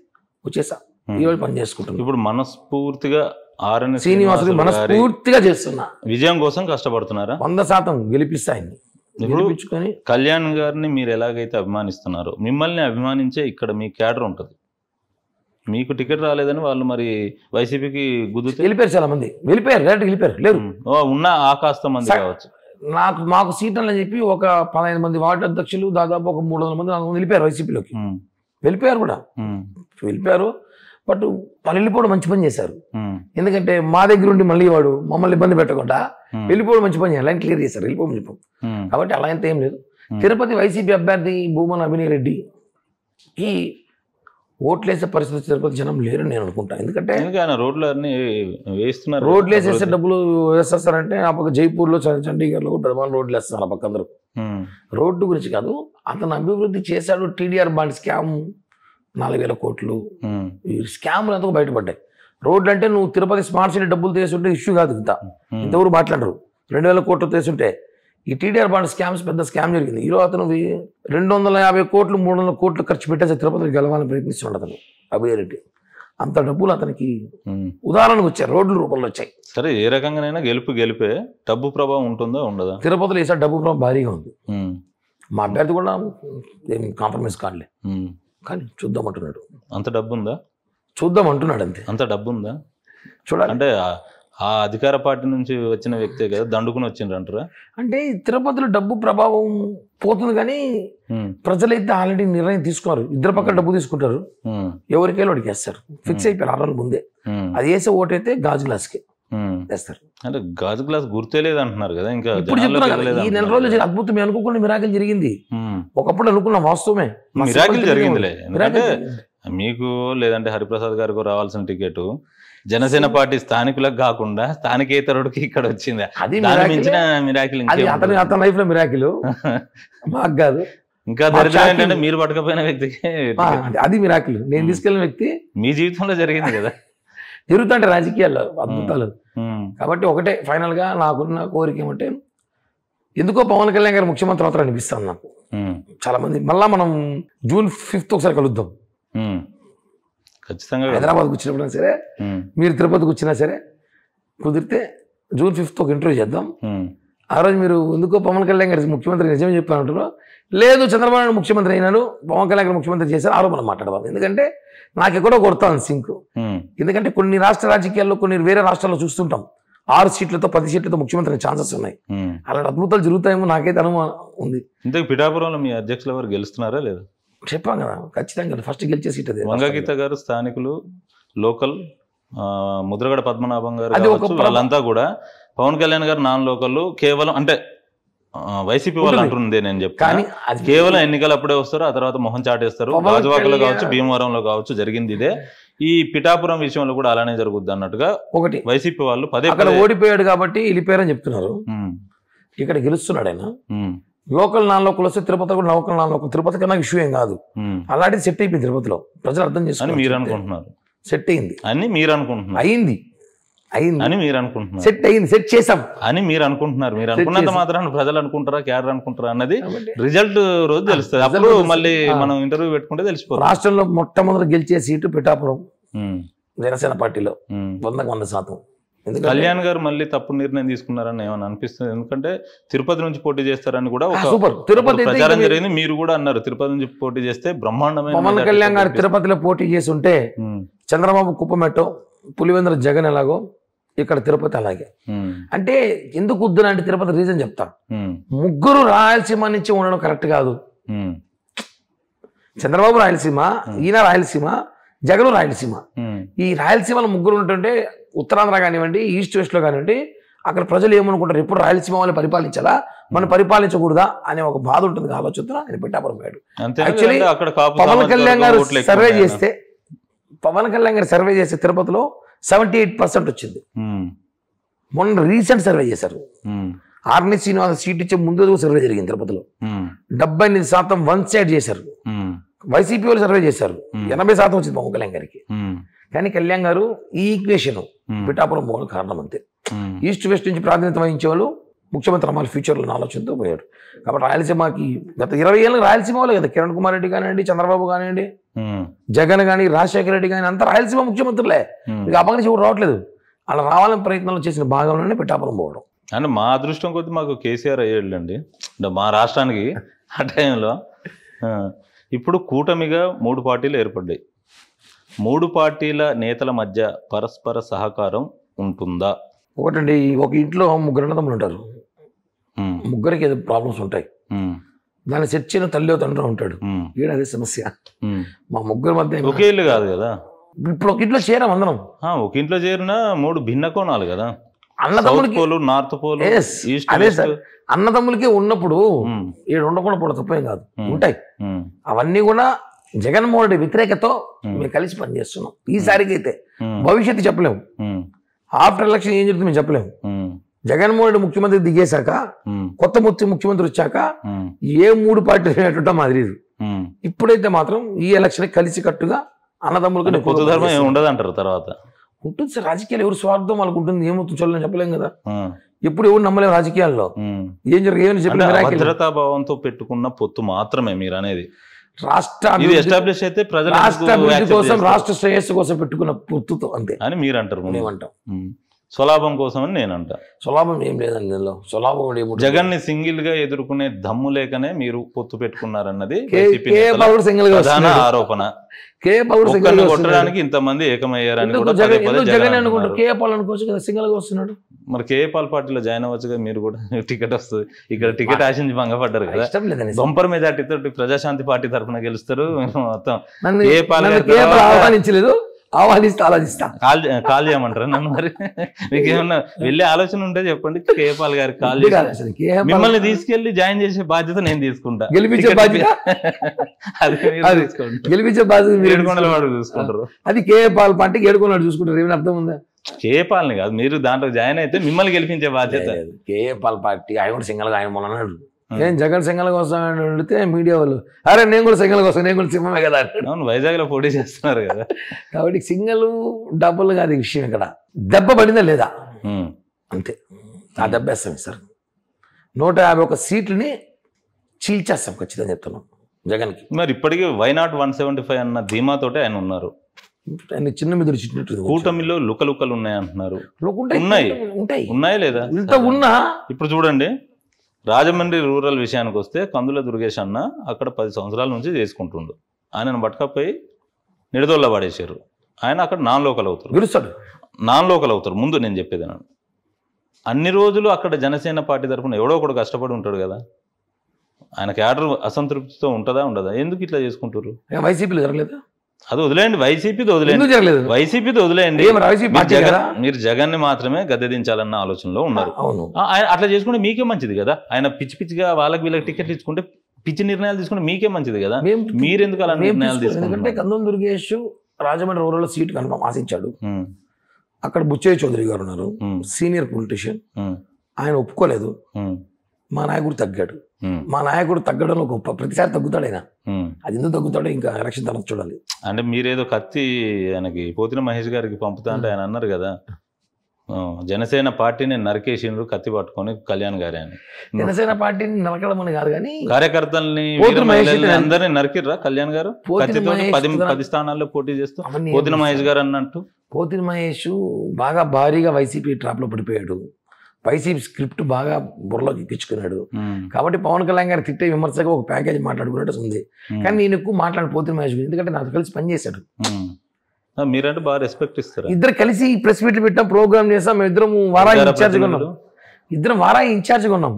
వచ్చేసా, ఈరోజు పని చేసుకుంటున్నాను. ఇప్పుడు మనస్ఫూర్తిగా ఆర్ఎస్ శ్రీనివాసులు మనస్ఫూర్తిగా చేస్తున్నా, విజయం కోసం కష్టపడుతున్నారా? 100% గెలిపిస్తా ఆయన్ని. గెలిపించుకొని కళ్యాణ్ గారిని మీరు ఎలాగైతే అభిమానిస్తున్నారో, మిమ్మల్ని అభిమానించే ఇక్కడ మీ క్యాడర్ ఉంటుంది. మీకు టికెట్ రాలేదని వాళ్ళు మరి వైసీపీకి గుద్దుతే వెళ్ళిపోయారు, చాలా మంది వెళ్ళిపోయారు, డైరెక్ట్ వెళ్ళిపోయారు. లేరు ఉన్న ఆకాస్త మంది కావచ్చు. మాకు సీట్లు అని చెప్పి ఒక 15 మంది వార్డు అధ్యక్షులు, దాదాపు ఒక 300 మంది 400 మంది వెళ్ళిపోయారు వైసీపీలోకి. వెళ్ళిపోయారు కూడా, వెళ్ళిపోయారు. బట్ వాళ్ళు వెళ్ళిపోవడం మంచి పని చేశారు. ఎందుకంటే మా దగ్గర ఉండి మళ్ళీ వాడు మమ్మల్ని ఇబ్బంది పెట్టకుండా వెళ్ళిపోవడం మంచి పని చేయాలి, లైన్ క్లియర్ చేశారు, వెళ్ళిపోవడం చెప్పాం. కాబట్టి అలా అయితే ఏం లేదు. తిరుపతి వైసీపీ అభ్యర్థి భూమన అభినయ్ రెడ్డి ఈ ఓట్లేసే పరిస్థితి తిరుపతి జనం లేరు నేను అనుకుంటాను. ఎందుకంటే రోడ్లు అన్ని వేస్తున్నారు, రోడ్లు వేసేసే డబ్బులు వేసేస్తారంటే ఆ పక్క జైపూర్లో, చండీగఢ్లో కూడా పెద్దవాళ్ళు రోడ్లు వేస్తున్నారు. ఆ పక్క అందరూ రోడ్డు గురించి కాదు, అతను అభివృద్ధి చేశాడు. టీడీఆర్ బాండ్ స్కామ్ 4,000 కోట్లు, ఈ స్కామ్లు ఎంతకు బయటపడ్డాయి. రోడ్లు అంటే నువ్వు తిరుపతి స్మార్ట్ సిటీ డబ్బులు తీసుంటే ఇష్యూ కాదు, ఇంతవరకు మాట్లాడరు. 2,000 కోట్లు తీసుంటే ఈ టీడీఆర్ బాండ్ స్కామ్స్ పెద్ద స్కామ్ జరిగింది. ఈరోజు అతను 250 కోట్లు 300 కోట్లు ఖర్చు పెట్టేసి తిరుపతికి గెలవాలని ప్రయత్నిస్తున్నాడు అతను అభినయ్ రెడ్డి. అంత డబ్బులు అతనికి ఉదాహరణకు వచ్చాయి, రోడ్ల రూపంలో వచ్చాయి. సరే, ఏ రకంగానైనా గెలిపే డబ్బు ప్రభావం ఉంటుందా ఉండదా? తిరుపతిలో వేసా డబ్బు ప్రభావం భారీగా ఉంది. మా అభ్యర్థి కూడా ఏం కాంప్రమైజ్ కాదులే, కానీ చూద్దాం అంటున్నాడు. అంత డబ్బు ఉందా? చూద్దాం అంటున్నాడు అంతే. అంత డబ్బు ఉందా చూడాలి. అంటే ఆ అధికార పార్టీ నుంచి వచ్చిన వ్యక్తే కదా దండుకుని వచ్చిండ్రు అంటారా? అంటే తిరుపతిలో డబ్బు ప్రభావం పోతుంది, కానీ ప్రజలైతే ఆల్రెడీ నిర్ణయం తీసుకున్నారు. ఇద్దరు పక్కన డబ్బు తీసుకుంటారు, ఎవరికైనా వాడికి వేస్తారు. ఫిక్స్ అయిపోయారు 6 రోజుల ముందే. అది వేసే ఓటు అయితే గాజు గ్లాస్కి వేస్తారు. అంటే గాజు గ్లాస్ గుర్తే లేదు అంటున్నారు కదా. ఇంకా ఇప్పుడు చెప్తున్నా, ఈ 4 రోజులు అద్భుతం, మేము అనుకోకుండా మిరాకిల్ జరిగింది. ఒకప్పుడు అనుకున్నాం, వాస్తవమే మిరాకిల్ జరిగిందిలే. ఎందుకంటే మీకు లేదంటే హరిప్రసాద్ గారికి రావాల్సిన టికెట్ జనసేన పార్టీ స్థానికులకు కాకుండా స్థానికేతరుడికి ఇక్కడ వచ్చింది. అది మించిన మిరాకిల్ అతని లైఫ్ లో మిరాకిల్ మాకు కాదు. ఇంకా దరిద్రం ఏంటంటే మీరు పట్టుకపోయిన వ్యక్తికి అది మిరాకిల్. నేను తీసుకెళ్ళిన వ్యక్తి మీ జీవితంలో జరిగింది కదా. జరుగుతుంటే రాజకీయాల్లో అద్భుతాలు. కాబట్టి ఒకటే ఫైనల్ గా నాకున్న కోరిక ఏమంటే, ఎందుకో పవన్ కళ్యాణ్ గారు ముఖ్యమంత్రి అవుతారు అనిపిస్తాను నాకు. చాలా మంది మళ్ళా మనం June 5th ఒకసారి కలుద్దాం ఖచ్చితంగా. హైదరాబాద్కి వచ్చినప్పుడు సరే, మీరు తిరుపతికి వచ్చినా సరే, కుదిరితే June 5th ఒక ఇంటర్వ్యూ చేద్దాం. ఆ రోజు మీరు ఎందుకో పవన్ కళ్యాణ్ గారి ముఖ్యమంత్రి నిజమే చెప్పారంటారు, లేదు చంద్రబాబు నాయుడు ముఖ్యమంత్రి అయినాడు, పవన్ కళ్యాణ్ గారు ముఖ్యమంత్రి చేశారు, ఆ రోజు మనం మాట్లాడదాం. ఎందుకంటే నాకు ఎక్కడో కొడతాను సింక్. ఎందుకంటే కొన్ని రాష్ట్ర రాజకీయాల్లో, కొన్ని వేరే రాష్ట్రాల్లో చూస్తుంటాం 6 సీట్లతో 10 సీట్లతో ముఖ్యమంత్రి ఛాన్సెస్ ఉన్నాయి. అలాంటి అద్భుతాలు జరుగుతాయేమో నాకైతే అనుమానం ఉంది. ఇంతకు పిఠాపురంలో మీ అధ్యక్షులు ఎవరు గెలుస్తున్నారా లేదా? చెప్పాం కదా, ఖచ్చితంగా ఫస్ట్ గెలిచే సీట్ అదే. వంగగీత గారు స్థానికులు, లోకల్, ముద్రగడ పద్మనాభం గారు, వాళ్ళంతా కూడా పవన్ కళ్యాణ్ గారు నాన్ లోకల్. కేవలం అంటే వైసీపీ వాళ్ళు అంటుంది, నేను చెప్తాను కేవలం ఎన్నికలు అప్పుడే వస్తారు, ఆ తర్వాత మొహం చాటేస్తారు. గాజువాకలో కావచ్చు, భీమవరంలో కావచ్చు జరిగింది ఇదే. ఈ పిఠాపురం విషయంలో కూడా అలానే జరుగుద్ది అన్నట్టుగా ఒకటి వైసీపీ వాళ్ళు పదే అక్కడ ఓడిపోయాడు కాబట్టి వెళ్ళిపోయారని చెప్తున్నారు. ఇక్కడ గెలుస్తున్నాడు ఆయన. లోకల్ నాన్ లోకల్ వస్తే తిరుపతి కూడా లోకల్ నాన్ లోకల్, తిరుపతి కన్నా ఇష్యూ ఏం కాదు. అలాంటిది సెట్ అయిపోయింది తిరుపతిలో, ప్రజలు అర్థం చేసుకుని మీరు అనుకుంటున్నారు సెట్ అయింది అని మీరు అనుకుంటున్నారు, అయింది అని మీరు అనుకుంటున్నారు, సెట్ అయింది, సెట్ చేసాం అని మీరు అనుకుంటున్నారు. మీరు అనుకున్నంత మాత్రాన ప్రజలు అనుకుంటారా క్యాడర్ అనుకుంటారా అన్నది రిజల్ట్ రోజు తెలుస్తుంది. అప్పుడు మళ్ళీ మనం ఇంటర్వ్యూ పెట్టుకుంటే తెలిసిపోతుంది. రాష్ట్రంలో మొట్టమొదటి గెలిచే సీటు పిఠాపురం జనసేన పార్టీలో 100%. కళ్యాణ్ గారు మళ్ళీ తప్పు నిర్ణయం తీసుకున్నారని ఏమైనా అనిపిస్తుంది? ఎందుకంటే తిరుపతి నుంచి పోటీ చేస్తారని కూడా ఒక సూపర్ తిరుపతి ప్రచారం జరిగింది, మీరు కూడా అన్నారు తిరుపతి నుంచి పోటీ చేస్తే బ్రహ్మాండమైన. పవన్ కళ్యాణ్ గారు తిరుపతిలో పోటీ చేసి ఉంటే చంద్రబాబు కుప్పమెట్టో, పులివెందుల జగన్ ఎలాగో ఇక్కడ తిరుపతి అలాగే. అంటే ఎందుకు వద్దున అంటే తిరుపతి రీజన్ చెప్తా. ముగ్గురు రాయలసీమ నుంచి ఉండడం కరెక్ట్ కాదు. చంద్రబాబు రాయలసీమ, ఈయన రాయలసీమ, జగన్ రాయలసీమ. ఈ రాయలసీమలో ముగ్గురు ఉంటుంటే ఉత్తరాంధ్ర కానివ్వండి, ఈస్ట్ వెస్ట్ లో కానివ్వండి, అక్కడ ప్రజలు ఏమనుకుంటారు, ఎప్పుడు రాయలసీమ వాళ్ళు పరిపాలించాలా, మనం పరిపాలించకూడదా అనే ఒక బాధ ఉంటుంది. ఆలోచనతో ఆయన పిఠాపురం పోయాడు. యాక్చువల్లీ పవన్ కళ్యాణ్ గారు సర్వే చేస్తే, పవన్ కళ్యాణ్ గారు సర్వే చేస్తే తిరుపతిలో 78% వచ్చింది. మొన్న రీసెంట్ సర్వే చేశారు, ఆర్ని శ్రీనివాస సీట్ ఇచ్చే ముందు సర్వే జరిగింది తిరుపతిలో. 78% వన్ సైడ్ చేశారు. వైసీపీ వాళ్ళు సర్వే చేశారు, 80% వచ్చింది పవన్ కళ్యాణ్ గారికి. కానీ కళ్యాణ్ గారు ఈ ఈక్వేషన్ పిఠాపురం పోవడం కారణం అంతే. ఈస్ట్ వెస్ట్ నుంచి ప్రాతినిధ్యం వహించే వాళ్ళు ముఖ్యమంత్రి అమ్మాలి ఫ్యూచర్లో ఆలోచనతో పోయాడు. కాబట్టి రాయలసీమకి గత 20 ఏళ్ళకి రాయలసీమ వాళ్ళు కదా, కిరణ్ కుమార్ రెడ్డి కానివ్వండి, చంద్రబాబు కానివ్వండి, జగన్ కానీ, రాజశేఖర రెడ్డి కానీ, అంతా రాయలసీమ ముఖ్యమంత్రులే. ఇక అపగనించి కూడా రావట్లేదు. అలా రావాలని ప్రయత్నాలు చేసిన భాగంలోనే పిఠాపురం పోవడం. అంటే మా అదృష్టం కొద్ది మాకు కేసీఆర్ అయ్యాడండి మా రాష్ట్రానికి ఆ టైంలో. ఇప్పుడు కూటమిగా 3 పార్టీలు ఏర్పడ్డాయి. 3 పార్టీల నేతల మధ్య పరస్పర సహకారం ఉంటుందా? ఒకటండి, ఒక ఇంట్లో 3 అన్నదమ్ములు ఉంటారు, ముగ్గురికి ఏదో ప్రాబ్లమ్స్ ఉంటాయి. దాన్ని సెట్ చేయని తల్లి తండ్రి ఉంటాడు, ఈడ అదే సమస్య. మా ముగ్గురు మధ్య ఒకే ఇల్లు కాదు కదా, ఇప్పుడు ఒక ఇంట్లో చేరాం అందరం. ఒక ఇంట్లో చేరిన 3 భిన్న కోణాలు కదా, అన్నదమ్ములకి నార్త్ పోల్, అదే సార్. అన్నదమ్ములకి ఉన్నప్పుడు ఈడ ఉండకుండా పోవడం తప్పేం కాదు, ఉంటాయి. అవన్నీ కూడా జగన్మోహన్ రెడ్డి వ్యతిరేకతో మేము కలిసి పనిచేస్తున్నాం. ఈసారికి అయితే భవిష్యత్తు చెప్పలేము, ఆఫ్టర్ ఎలక్షన్ ఏం జరుగుతుంది మేము చెప్పలేము. జగన్మోహన్ రెడ్డి ముఖ్యమంత్రి దిగేశాక, కొత్త ముఖ్యమంత్రి వచ్చాక ఏ 3 పార్టీలు ఏంటంటే మాది లేదు. ఇప్పుడైతే మాత్రం ఈ ఎలక్షన్ కలిసి కట్టుగా అన్నదమ్ములు కొత్త ధర్మం ఉండదు అంటారు. తర్వాత ఉంటుంది సార్, రాజకీయాలు ఎవరు స్వార్థం వాళ్ళకు ఉంటుంది, ఏమవుతుంది చూడాలని చెప్పలేం కదా. ఎప్పుడు ఎవరు నమ్మలేము రాజకీయాల్లో, ఏం జరుగుతుంది చెప్పలేదు. భద్రతాభావంతో పెట్టుకున్న పొత్తు మాత్రమే మీరు అనేది. రాష్ట్ర ఎస్టాబ్లిష్ అయితే ప్రజల అభివృద్ధి కోసం, రాష్ట్ర శ్రేయస్సు కోసం పెట్టుకున్న పొత్తుతో అంతే అని మీరు అంటారు. మేమంటాం స్వలాభం కోసం అని నేను అంటా. స్వలాభం ఏం లేదండి దీనిలో. స్వలాభం జగన్ ని సింగిల్ గా ఎదుర్కొనే దమ్ము లేకనే మీరు పొత్తు పెట్టుకున్నారన్నది ప్రధాన ఆరోపణ. కొట్టడానికి ఇంతమంది ఏకమయ్యారని జగన్ అనుకుంటారు. కేఏ పాల్ అనుకోవచ్చు కదా, సింగిల్ గా వస్తున్నాడు. మరి కేఏ పాల్ పార్టీలో జాయిన్ అవ్వచ్చు కదా మీరు కూడా, టికెట్ వస్తుంది. ఇక్కడ టికెట్ ఆశించి భంగపడ్డారు కదా, బంపర్ మెజార్టీతో ప్రజాశాంతి పార్టీ తరఫున గెలుస్తారు. మొత్తం కేఏ పాల్ ఆహ్వానించలేదు, ఆహ్వానిస్తే ఆలోచిస్తా. కాల్ చేయమంటారా నన్ను? మరి మీకేమన్నా వెళ్ళే ఆలోచన ఉంటే చెప్పండి, కేఏ పాల్ గారికి కాల్ చేసి మిమ్మల్ని తీసుకెళ్లి జాయిన్ చేసే బాధ్యత నేను తీసుకుంటా. గెలిపించే బాధ్యత గెలిపించే బాధ్యత ఏడుకొండల వాడు చూసుకుంటారు. అది కేఏ పాల్ పార్టీకి ఏడుకొండలు చూసుకుంటారు. ఏమైనా అర్థం ఉందా? కేఏ పాల్ని కాదు, మీరు దాంట్లో జాయిన్ అయితే మిమ్మల్ని గెలిపించే బాధ్యత. కేఏ పాల్ పార్టీ ఆయన కూడా సింగల్ గా ఆయన మొన్న నేను జగన్ సింగల్ గా వస్తానని అడిగితే మీడియా వాళ్ళు, అరే నేను కూడా సింగల్ గా వస్తాను, నేను కూడా సింహమే కదా. అవును, వైజాగ్ లో పోటీ చేస్తున్నారు కదా. కాబట్టి సింగల్ డబ్బులు కాదు ఈ విషయం. ఇక్కడ దెబ్బ పడిందా లేదా అంతే. ఆ దెబ్బ వేస్తాం సార్. 151 సీట్లని చీల్చేస్తాం ఖచ్చితంగా చెప్తున్నాం జగన్కి. మరి ఇప్పటికీ వైనాట్ 175 అన్న ధీమాతోటే ఆయన ఉన్నారు. ఆయన చిన్న మీద చిట్టినట్టు కూటమిలో లుకలుకలు ఉన్నాయి అంటున్నారు. ఉన్నాయి లేదా? ఇంత ఉన్నా ఇప్పుడు చూడండి, రాజమండ్రి రూరల్ విషయానికి వస్తే కందుల దుర్గేష్ అన్న అక్కడ 10 సంవత్సరాల నుంచి చేసుకుంటుండు. ఆయనను పట్టుకపోయి నిడదోళ్ళ పడేశారు. ఆయన అక్కడ నాన్ లోకల్ అవుతారు, గెలుస్తాడు. నాన్ లోకల్ అవుతారు. ముందు నేను చెప్పేది అన్ని రోజులు అక్కడ జనసేన పార్టీ తరఫున ఎవడో ఒకడు కష్టపడి ఉంటాడు కదా. ఆయన క్యాడర్ అసంతృప్తితో ఉంటుందా ఉండదా? ఎందుకు ఇట్లా చేసుకుంటారు? వైసీపీలో జరగలేదు. అది వదిలేయండి, వైసీపీతో వదిలేయండి. మీరు జగన్ ని మాత్రమే గద్దె దించాలన్న ఆలోచనలో ఉన్నారు. అట్లా చేసుకుంటే మీకే మంచిది కదా. ఆయన పిచ్చి పిచ్చిగా వాళ్ళకి వీళ్ళకి టికెట్లు ఇచ్చుకుంటే, పిచ్చి నిర్ణయాలు తీసుకుంటే మీకే మంచిది కదా. మీరెందుకు అలా నిర్ణయాలు తీసుకుంటారు? ఎందుకంటే Kandula Durgesh Rajahmundry rural seat confirm ఆశించాడు. అక్కడ బుచ్చయ్య చౌదరి గారు ఉన్నారు, సీనియర్ పొలిటీషియన్. ఆయన ఒప్పుకోలేదు. మా నాయకుడు తగ్గాడు. మా నాయకుడు తగ్గడంలో గొప్ప, ప్రతిసారి తగ్గుతాడు ఆయన. అది ఎందుకు తగ్గుతాడో ఇంకా ఎలక్షన్ తర్వాత చూడాలి. అంటే మీరేదో కత్తి ఆయనకి పోతిన మహేష్ గారికి పంపుతా అంటే ఆయన అన్నారు కదా, జనసేన పార్టీని నరికేసిండ్రు కత్తి పట్టుకొని కళ్యాణ్ గారే అని. జనసేన పార్టీని నరకడం అని కాదు కానీ కార్యకర్తల్ని అందరినీ నరికిర్రా కళ్యాణ్ గారు కత్తితో 10 స్థానాల్లో పోటీ చేస్తూ పోతిన మహేష్ గారు అన్నట్టు. పోతిన మహేష్ బాగా భారీగా వైసీపీ ట్రాప్ లో పడిపోయాడు. వైసీపీ స్క్రిప్ట్ బాగా బుర్రలోకి ఎక్కించుకున్నాడు. కాబట్టి పవన్ కళ్యాణ్ గారు తిట్టే విమర్శగా ఒక ప్యాకేజ్ మాట్లాడుకున్నట్టు ఉంది. కానీ నేను ఎక్కువ మాట్లాడి పోతిన మహేష్ ఎందుకంటే నాకు కలిసి పనిచేశాడు. మీరంటే బాగా రెస్పెక్ట్ ఇస్తారు. ఇద్దరు కలిసి ప్రెస్ మీట్లు పెట్టాం, ప్రోగ్రామ్ చేస్తాం. మేము ఇద్దరం వారాయి ఇన్ఛార్జ్గా ఉన్నాం. ఇద్దరం వారాయి ఇన్ఛార్జ్గా ఉన్నాం.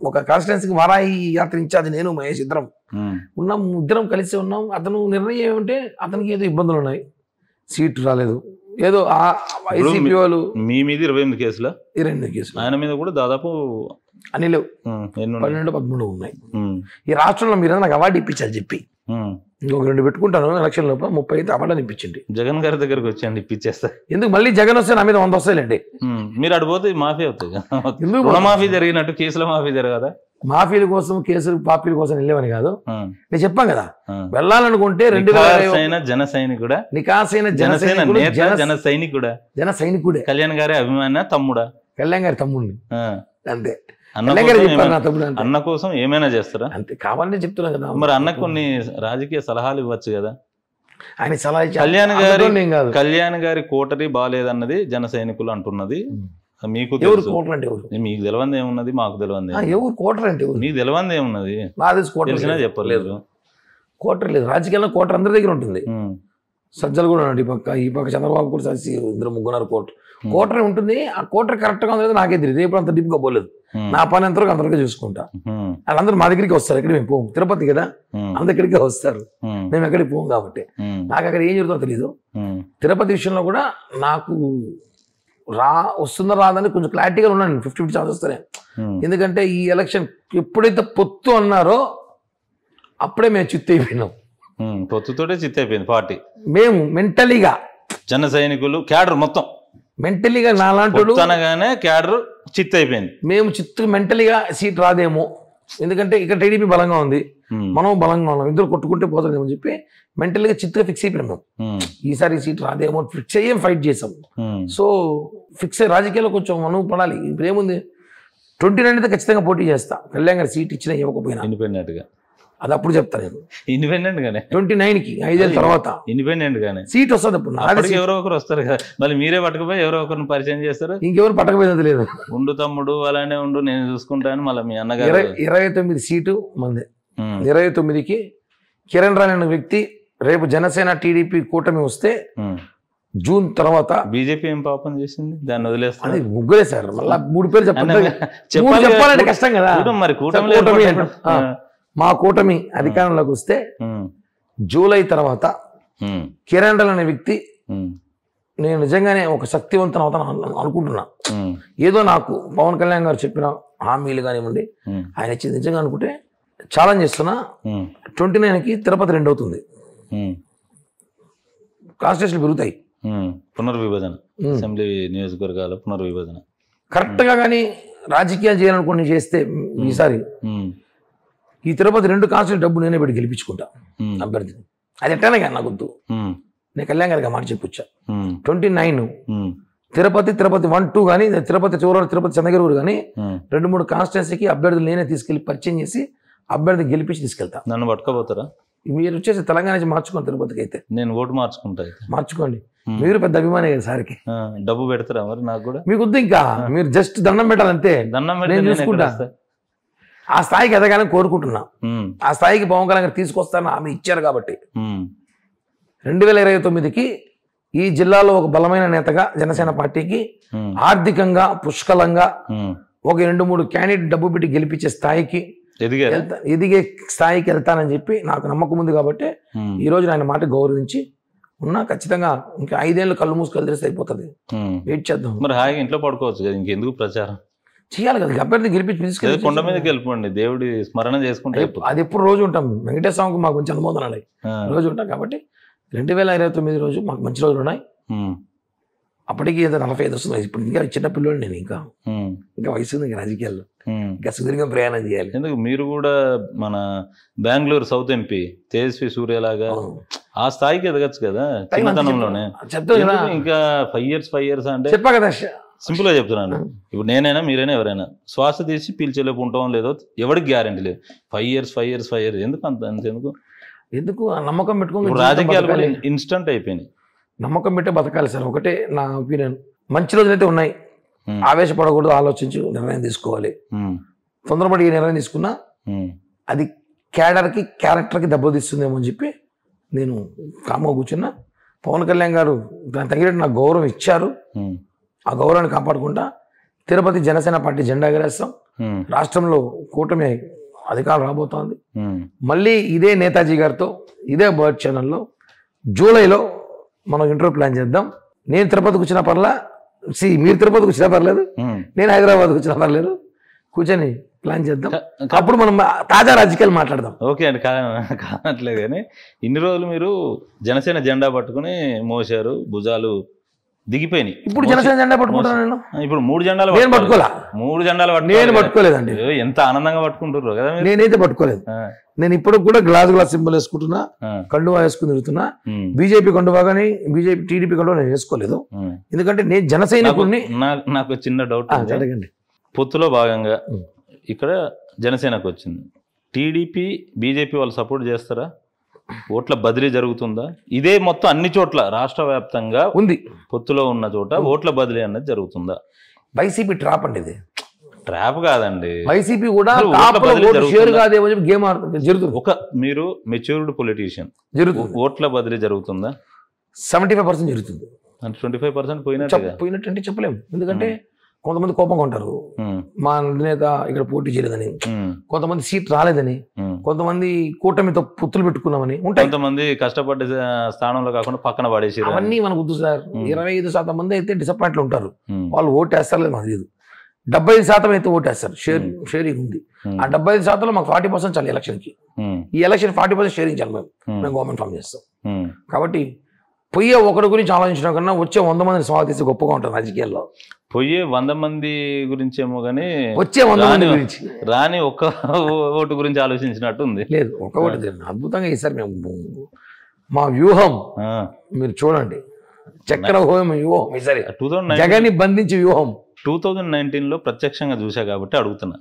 ఒక కాన్స్టిట్యున్సీకి వారాయి యాత్ర ఇన్ఛార్జ్ నేను మహేష్ ఇద్దరం ఉన్నాం. ఇద్దరం కలిసి ఉన్నాం. అతను నిర్ణయం ఏమంటే అతనికి ఏదో ఇబ్బందులు ఉన్నాయి, సీటు రాలేదు, ఏదో వైసీపీ వాళ్ళు. మీ మీద 28 కేసులు, 28 కేసులు. ఆయన మీద కూడా దాదాపు అన్ని లేవు, 12-13 ఉన్నాయి. ఈ రాష్ట్రంలో మీరు నాకు అవార్డు ఇప్పించారు చెప్పి ఇంకొక 2 పెట్టుకుంటాను ఎలక్షన్ లోపల 30 అయితే అవార్డు ఇప్పించండి. జగన్ గారి దగ్గరకు వచ్చి ఇప్పించేస్తా. ఎందుకు మళ్ళీ జగన్ వస్తే నా మీద 100 వస్తాయిలేండి. మీరు అడిపోతే మాఫీ అవుతుంది. రుణమాఫీ జరిగినట్టు కేసుల మాఫీ జరగదా? మాఫీల కోసం కేసులు పాపీల కోసం వెళ్ళేవని కాదు. నేను చెప్పాను కదా, వెళ్ళాలనుకుంటే 2020 జన సైనికుడా, నికాసైన జన సైనికుడే కళ్యాణ్ గారి అభిమాన తమ్ముడా, కళ్యాణ్ గారి తమ్ముడిని అంతే. అన్న కోసం ఏమైనా చేస్తారా? అంతే, కావాలని చెప్తున్నా కదా. మరి అన్న కొన్ని రాజకీయ సలహాలు ఇవ్వచ్చు కదా. ఆయన సలహా కళ్యాణ్ గారి కోటరీ బాగాలేదన్నది జన సైనికులు అంటున్నది. మీకు కోటర్ అంటే మీకు తెలియంది ఏమున్నది, మాకు తెలియంది. ఎవరు కోటర్ అంటే మీకు తెలియంది ఏమున్నది, తెలిసినా చెప్పలేదు. కోటర్ లేదు రాజకీయాల్లో. కోటర్ అందరి దగ్గర ఉంటుంది. సజ్జలు కూడా ఉన్నాడు ఈ పక్క చంద్రబాబు కూడా సరిసి 2-3 కోటర్ ఉంటుంది. ఆ కోటర్ కరెక్ట్ గా ఉంది నాకే తెలియదు. ఎప్పుడు అంత డీప్ గా పోలేదు. నా పని ఎంతవరకు అంతవరకు చూసుకుంటా. వాళ్ళందరూ మా దగ్గరికి వస్తారు. ఎక్కడికి మేము పోము, తిరుపతి కదా, అందరికడికే వస్తారు. మేము ఎక్కడికి పోము కాబట్టి నాకు అక్కడ ఏం జరుగుతుందో తెలీదు. తిరుపతి విషయంలో కూడా నాకు వస్తుందో రాదని కొంచెం క్లారిటీగా ఉన్నాను. 50-50 ఛాన్స్ వస్తానే. ఎందుకంటే ఈ ఎలక్షన్ ఎప్పుడైతే పొత్తు అన్నారో అప్పుడే మేము చిత్తు అయిపోయినాం. పొత్తుతోటే చిత్తు అయిపోయింది పార్టీ. మేము మెంటలీగా జన సైనికులు క్యాడర్ మొత్తం మెంటలీగా నాలాంటి అనగానే క్యాడర్ చిత్తు అయిపోయింది. మేము చిత్తు మెంటలీగా సీట్ రాదేమో, ఎందుకంటే ఇక్కడ టీడీపీ బలంగా ఉంది, మనం బలంగా ఉన్నాం, ఇద్దరు కొట్టుకుంటే పోతుందేమో అని చెప్పి మెంటల్గా చిత్తుగా ఫిక్స్ అయిపోయినాం. ఈసారి సీట్ రాదేమో ఫిక్స్ అయ్యేం ఫైట్ చేసాం. సో ఫిక్స్ అయ్యి రాజకీయాల్లో కొంచెం మనం పడాలి. ఇప్పుడు ఏముంది, 29 అయితే ఖచ్చితంగా పోటీ చేస్తా. కళ్యాణ్ గారు సీట్ ఇచ్చినా ఇవ్వకపోయినా ఇండిపెండెంట్ గా, అది అప్పుడు చెప్తాను నేను. ఇండిపెండెంట్ గానే 29కి 5 ఏళ్ళ తర్వాత ఇండిపెండెంట్ గానే సీట్ వస్తుంది. అప్పుడు ఎవరో ఒకరు వస్తారు కదా, మళ్ళీ మీరే పట్టుకుపోయి ఎవరో ఒకరిని పరిచయం చేస్తారు. ఇంకెవరు పట్టకపోయేది లేదు. ఉండు తమ్ముడు అలానే ఉండు నేను చూసుకుంటాను. మళ్ళీ మీ అన్నగారు 29 సీటు మంది. 29కి కిరణ్ రాయల్ అనే వ్యక్తి రేపు జనసేన టీడీపీ కూటమి వస్తే జూన్ తర్వాత బీజేపీ ఏం పాపం చేసింది, దాన్ని వదిలేస్తుంది. అది ముగ్గురే సార్, మళ్ళీ 3 పేర్లు చెప్పాలంటే కష్టం కదా. మరి మా కూటమి అధికారంలోకి వస్తే జూలై తర్వాత కిరణ్ రాయల్ అనే వ్యక్తి నేను నిజంగానే ఒక శక్తివంతం అవుతాను అనుకుంటున్నా. ఏదో నాకు పవన్ కళ్యాణ్ గారు చెప్పిన హామీలు కానివ్వండి, ఆయన ఇచ్చింది నిజంగా అనుకుంటే ఛాలెంజ్ చేస్తున్నా. 29కి తిరుపతి 2 అవుతుంది. కాన్స్టిట్యూషన్లు పెరుగుతాయి. పునర్విభజన, అసెంబ్లీ నియోజకవర్గాల పునర్విభజన కరెక్ట్ గా. కానీ రాజకీయాలు చేయాలనుకుని చేస్తే ఈసారి ఈ తిరుపతి 2 కాన్స్టిట్యూషన్ డబ్బు నేనే పెట్టి గెలిపించుకుంటా అభ్యర్థిని. అది ఎట్టానే కానీ నాకు వద్దు. నేను కళ్యాణ్ గారికి మాట చెప్పొచ్చా. 29 తిరుపతి 1, 2 కానీ తిరుపతి చివరి తిరుపతి చంద్రగిరి కానీ 2-3 కాన్స్టిట్యున్సీకి అభ్యర్థులు నేనే తీసుకెళ్లి పరిచయం చేసి అభ్యర్థి గెలిపించి తీసుకెళ్తా. నన్ను పట్టుకోపోతారా? మీరు వచ్చేసి తెలంగాణ నుంచి మార్చుకోండి. తిరుపతికి అయితే నేను ఓటు మార్చుకుంటా. మార్చుకోండి. మీరు పెద్ద అభిమాని కదా సార్కి. డబ్బు పెడతారా మరి? నాకు కూడా మీకు వద్దు, ఇంకా మీరు జస్ట్ దండం పెట్టాలంతే. దండం నేను చూసుకుంటా. ఆ స్థాయికి ఎదగాలని కోరుకుంటున్నా. ఆ స్థాయికి పవన్ కళ్యాణ్ గారు తీసుకొస్తారని ఆమె ఇచ్చారు కాబట్టి 2029కి ఈ జిల్లాలో ఒక బలమైన నేతగా జనసేన పార్టీకి ఆర్థికంగా పుష్కలంగా ఒక 2-3 క్యాండిడేట్ డబ్బు పెట్టి గెలిపించే స్థాయికి ఎదిగే స్థాయికి వెళ్తానని చెప్పి నాకు నమ్మకం ఉంది. కాబట్టి ఈ రోజు ఆయన మాట గౌరవించి ఉన్నా. ఖచ్చితంగా ఇంకా 5 ఏళ్ళు కళ్ళు మూసుకొని తెలిస్తే అయిపోతుంది. వెయిట్ చేద్దాం. మరి హాయిగా ఇంట్లో పడుకోవచ్చు కదా, ఇంకెందుకు ప్రచారం చేయాలి కదా. అభ్యర్థి గెలిపించి తీసుకెళ్ళి కొండ మీద గెలుపండి, దేవుడి స్మరణ చేసుకుంటే అది ఎప్పుడు రోజు ఉంటాం. వెంకటేశ్వర స్వామికి మాకు మంచి అనుమోదన రోజు ఉంటాం. కాబట్టి 2029 రోజు మాకు మంచి రోజులు ఉన్నాయి. అప్పటికి ఏదో 45 వస్తుంది వయసు. ఇప్పుడు ఇంకా చిన్న పిల్లోడు నేను, ఇంకా వయసు ఉంది ఇంకా రాజకీయాల్లో, ఇంకా సుదీర్ఘ ప్రయాణం చేయాలి. ఎందుకు మీరు కూడా మన బెంగళూరు సౌత్ ఎంపీ తేజస్వి సూర్యలాగా ఆ స్థాయికి ఎదగచ్చు కదా చిన్నతనంలోనే. ఇంకా 5 years అంటే చెప్పా కదా, సింపుల్ గా చెప్తున్నాను. ఇప్పుడు నేనైనా మీరైనా ఎవరైనా శ్వాస తీసి పీల్చేలోపు ఉంటాం లేదో ఎవరికి గ్యారెంటీ లేదు. 5 years ఎందుకు ఎందుకు నమ్మకం పెట్టుకో. రాజకీయాలు ఇన్స్టంట్ అయిపోయినాయి. నమ్మకం పెట్టే బతకాలి సార్, ఒకటే నా ఒపీనియన్. మంచి రోజులు అయితే ఉన్నాయి, ఆవేశపడకూడదు, ఆలోచించి నిర్ణయం తీసుకోవాలి. తొందరపడి ఏ నిర్ణయం తీసుకున్నా అది క్యాడర్కి క్యారెక్టర్కి దెబ్బతీస్తుందేమో అని చెప్పి నేను కామ్గా కూర్చున్నా. పవన్ కళ్యాణ్ గారు దాని తగినట్టు నాకు గౌరవం ఇచ్చారు. ఆ గౌరవాన్ని కాపాడుకుంటా తిరుపతి జనసేన పార్టీ జెండా ఎగరేస్తాం. రాష్ట్రంలో కూటమి అధికారం రాబోతోంది. మళ్ళీ ఇదే నేతాజీ గారితో ఇదే బర్డ్ ఛానల్లో జూలైలో మనం ఇంటర్వ్యూ ప్లాన్ చేద్దాం. నేను తిరుపతికి వచ్చినా పర్లా, మీరు తిరుపతికి వచ్చినా పర్లేదు, నేను హైదరాబాద్కి వచ్చినా పర్లేదు, కూర్చొని ప్లాన్ చేద్దాం. అప్పుడు మనం తాజా రాజకీయాలు మాట్లాడదాం. ఓకే అండి, కానట్లేదు. కానీ ఇన్ని రోజులు మీరు జనసేన జెండా పట్టుకుని మోసారు, భుజాలు దిగిపోయినాయి. ఇప్పుడు జనసేన జెండా పట్టుకుంటాను నేను. ఇప్పుడు 3 జెండాలు నేను పట్టుకోలే. 3 జెండాలు నేను పట్టుకోలేదండి. ఎంత ఆనందంగా పట్టుకుంటారు కదా. నేనైతే పట్టుకోలేదు. నేను ఇప్పుడు కూడా గ్లాస్ సింబల్ వేసుకుంటున్నా, కండువా వేసుకుని తిరుగుతున్నా. బీజేపీ కండువా కానీ బీజేపీ టీడీపీ కండువా నేను వేసుకోలేదు. ఎందుకంటే నేను జనసైనికుడిని. నాకు చిన్న డౌట్ అడగండి. పొత్తులో భాగంగా ఇక్కడ జనసేనకు వచ్చింది. టీడీపీ బీజేపీ వాళ్ళు సపోర్ట్ చేస్తారా? ఓట్ల బదిలీ జరుగుతుందా? ఇదే మొత్తం అన్ని చోట్ల రాష్ట్ర వ్యాప్తంగా ఉంది. పొత్తులో ఉన్న చోట ఓట్ల బదిలీ అన్నది జరుగుతుందా? వైసీపీ ట్రాప్ అండి, ఇది ట్రాప్ కాదండి. వైసీపీ కూడా గేమ్ జరుగుతుంది. ఒక మీరు మెచ్యూర్డ్ పొలిటీషియన్, జరుగుతుంది. ఓట్ల బదిలీ జరుగుతుందా? 75% జరుగుతుంది. 25% పోయినట్టు చెప్పలేము. ఎందుకంటే కొంతమంది కోపంగా ఉంటారు, మా అధినేత ఇక్కడ పోటీ చేయలేదని, కొంతమంది సీట్ రాలేదని, కొంతమంది కూటమితో పొత్తులు పెట్టుకున్నామని ఉంటాయి. కొంతమంది కష్టపడ్డ స్థానంలో కాకుండా పక్కన పడేసి, అవన్నీ మనకు వద్దు సార్. 25% మంది అయితే డిసప్పాయింట్లు ఉంటారు. వాళ్ళు ఓటు వేస్తారు లేదు మనకు తెలియదు. 75% అయితే ఓటు వేస్తారు. షేరింగ్ ఉంది. ఆ 75%లో మాకు 40% చాలు ఎలక్షన్కి. ఈ ఎలక్షన్ 40% షేరింగ్ చాలు. మేము గవర్నమెంట్ ఫామ్ చేస్తాం. కాబట్టి పొయ్యే ఒకరి గురించి ఆలోచించడం కన్నా వచ్చే 100 మందిని స్వాగతిస్తే గొప్పగా ఉంటుంది రాజకీయాల్లో. పొయ్యే 100 మంది గురించి ఏమో కానీ వచ్చే 100 మంది గురించి రాని ఒక్క ఓటు గురించి ఆలోచించినట్టు ఉంది. లేదు, ఒక్క ఓటు అద్భుతంగా ఈసారి మేము మా వ్యూహం మీరు చూడండి. చక్ర వ్యూహం ఈసారి జగన్ని బంధించే వ్యూహం 2019లో ప్రత్యక్షంగా చూసా కాబట్టి అడుగుతున్నా.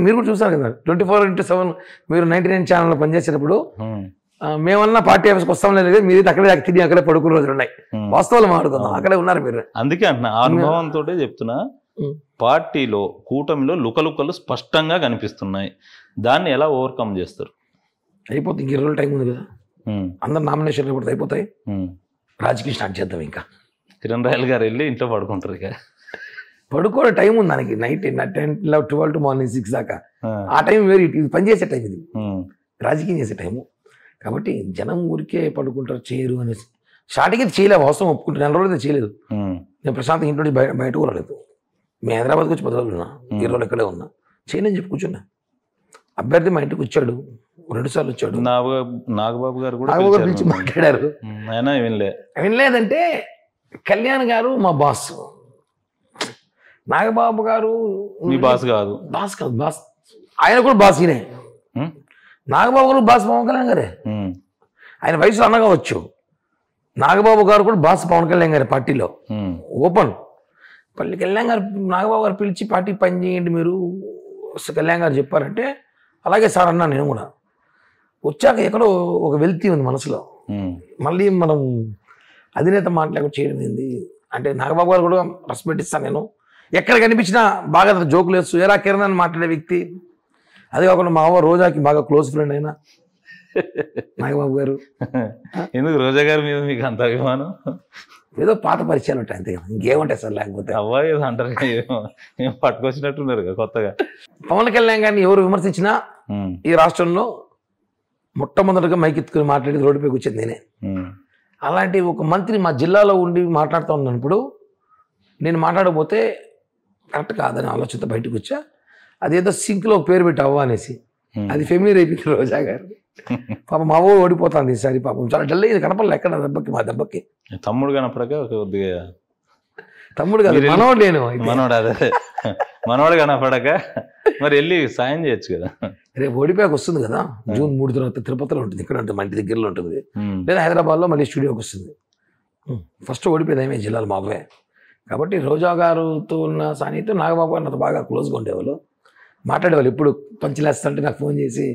మీరు కూడా చూసారు కదా 24/7 మీరు 99 ఛానల్లో పనిచేసేటప్పుడు మేమన్నా పార్టీ ఆఫీస్కి వస్తాం లేదు, మీరు అక్కడే తిని అక్కడే పడుకునే రోజులు ఉన్నాయి. వాస్తవాలు మాట్లాడుకుందాం, అక్కడే ఉన్నారు మీరు. అందుకే అంటున్నా, అనుభవంతో చెప్తున్నా. పార్టీలో కూటమిలో లుకలుకలు స్పష్టంగా కనిపిస్తున్నాయి. దాన్ని ఎలా ఓవర్కమ్ చేస్తారు? అయిపోతుంది, ఇంక 20 రోజులు టైం ఉంది కదా. అందరు నామినేషన్ రిపోర్ట్ అయిపోతాయి, రాజకీయం స్టార్ట్ చేద్దాం. ఇంకా కిరణ్ రాయల్ గారు వెళ్ళి ఇంట్లో పడుకుంటారు. ఇక పడుకోవే టైం ఉంది దానికి. నైట్ 10, 12 to మార్నింగ్ 6 దాకా. ఆ టైం వేరు, ఇది పనిచేసే టైం, ఇది రాజకీయం చేసే టైము. కాబట్టి జనం ఊరికే పడుకుంటారు, చేయరు అనేసి స్టార్టింగ్ అయితే చేయలేదు. వాస్తవం ఒప్పుకుంటే 4 రోజులు అయితే చేయలేదు. నేను ప్రశాంత్ ఇంట్లో బయట కూడా రాలేదు. మేము హైదరాబాద్కి వచ్చి 10 రోజులు ఉన్నా, 20 రోజులు ఎక్కడే ఉన్నా. చేయనని చెప్పి కూర్చున్నా. అభ్యర్థి మా ఇంటికి వచ్చాడు, 2 సార్లు వచ్చాడు. నాగబాబు గారు కూడా పిలిచి మాట్లాడారు. వినలేదంటే కళ్యాణ్ గారు మా బాస్, నాగబాబు గారు మీ బాస్ కాదు. బాస్ ఆయన కూడా బాస్. ఈయనే నాగబాబు గారు బాస్ పవన్ కళ్యాణ్ గారే. ఆయన వయసులో అన్నగా వచ్చు. నాగబాబు గారు కూడా బాస్ పవన్ కళ్యాణ్ గారి పార్టీలో ఓపెన్. పల్లి కళ్యాణ్ గారు నాగబాబు గారు పిలిచి పార్టీ పని చేయండి మీరు కళ్యాణ్ గారు చెప్పారంటే అలాగే సార్ అన్నా. నేను కూడా వచ్చాక ఎక్కడో ఒక వెల్తీ ఉంది మనసులో. మళ్ళీ మనం అధినేత మాట్లాడి చేయడం ఏంది అంటే నాగబాబు గారు కూడా రెస్పెక్ట్ ఇస్తాను. నేను ఎక్కడ కనిపించినా బాగా జోకులు వేస్తూ ఎలా కిరణ్ అని మాట్లాడే వ్యక్తి. అది కాకుండా మా అవ్వ రోజాకి బాగా క్లోజ్ ఫ్రెండ్ అయినా నాగబాబు గారు. ఎందుకు రోజా గారి మీద మీకు అంత అభిమానం? ఏదో పాత పరిచయాలు ఉంటాయి అంతే, ఇంకేముంటాయి సార్. లేకపోతే అవ్వ ఏదో అంటారు, పట్టుకొచ్చినట్టున్నారు కొత్తగా. పవన్ కళ్యాణ్ గారిని ఎవరు విమర్శించినా ఈ రాష్ట్రంలో మొట్టమొదటిగా మైకెత్తుకుని మాట్లాడేది రోడ్డుపై కూర్చొని నేనే. అలాంటి ఒక మంత్రి మా జిల్లాలో ఉండి మాట్లాడుతూ ఉన్నప్పుడు నేను మాట్లాడకపోతే కరెక్ట్ కాదని ఆలోచనతో బయటకు వచ్చా. అదేదో సింక్లో ఒక పేరు పెట్టి అవ్వ అనేసి అది ఫెమిలియర్ అయిపోయింది రోజా గారు. పాపం మా అవ్వ ఓడిపోతుంది ఈసారి. పాపం చాలా డల్ అయ్యింది, కనపడలే ఎక్కడ దెబ్బకి. మా దెబ్బకి తమ్ముడు కనపడక కొద్దిగా తమ్ముడు కాదు, మనోడు నేను. మనోడు అదే మనోడు కనపడక మరి వెళ్ళి సాయం చేయొచ్చు కదా. రేపు ఓడిపోయాక వస్తుంది కదా, జూన్ 3 తర్వాత తిరుపతిలో ఉంటుంది, ఇక్కడ ఉంటుంది, మా ఇంటి దగ్గరలో ఉంటుంది, లేదా హైదరాబాద్లో మళ్ళీ స్టూడియోకి వస్తుంది. ఫస్ట్ ఓడిపోయింది ఏమే జిల్లాలో మా అబ్బాయి. కాబట్టి రోజా గారుతో ఉన్న సాన్నిహిత్యం నాగబాబు గారు నాతో బాగా క్లోజ్గా ఉండేవాళ్ళు, మాట్లాడేవాళ్ళు. ఎప్పుడు పంచలేస్తుంటే నాకు ఫోన్ చేసి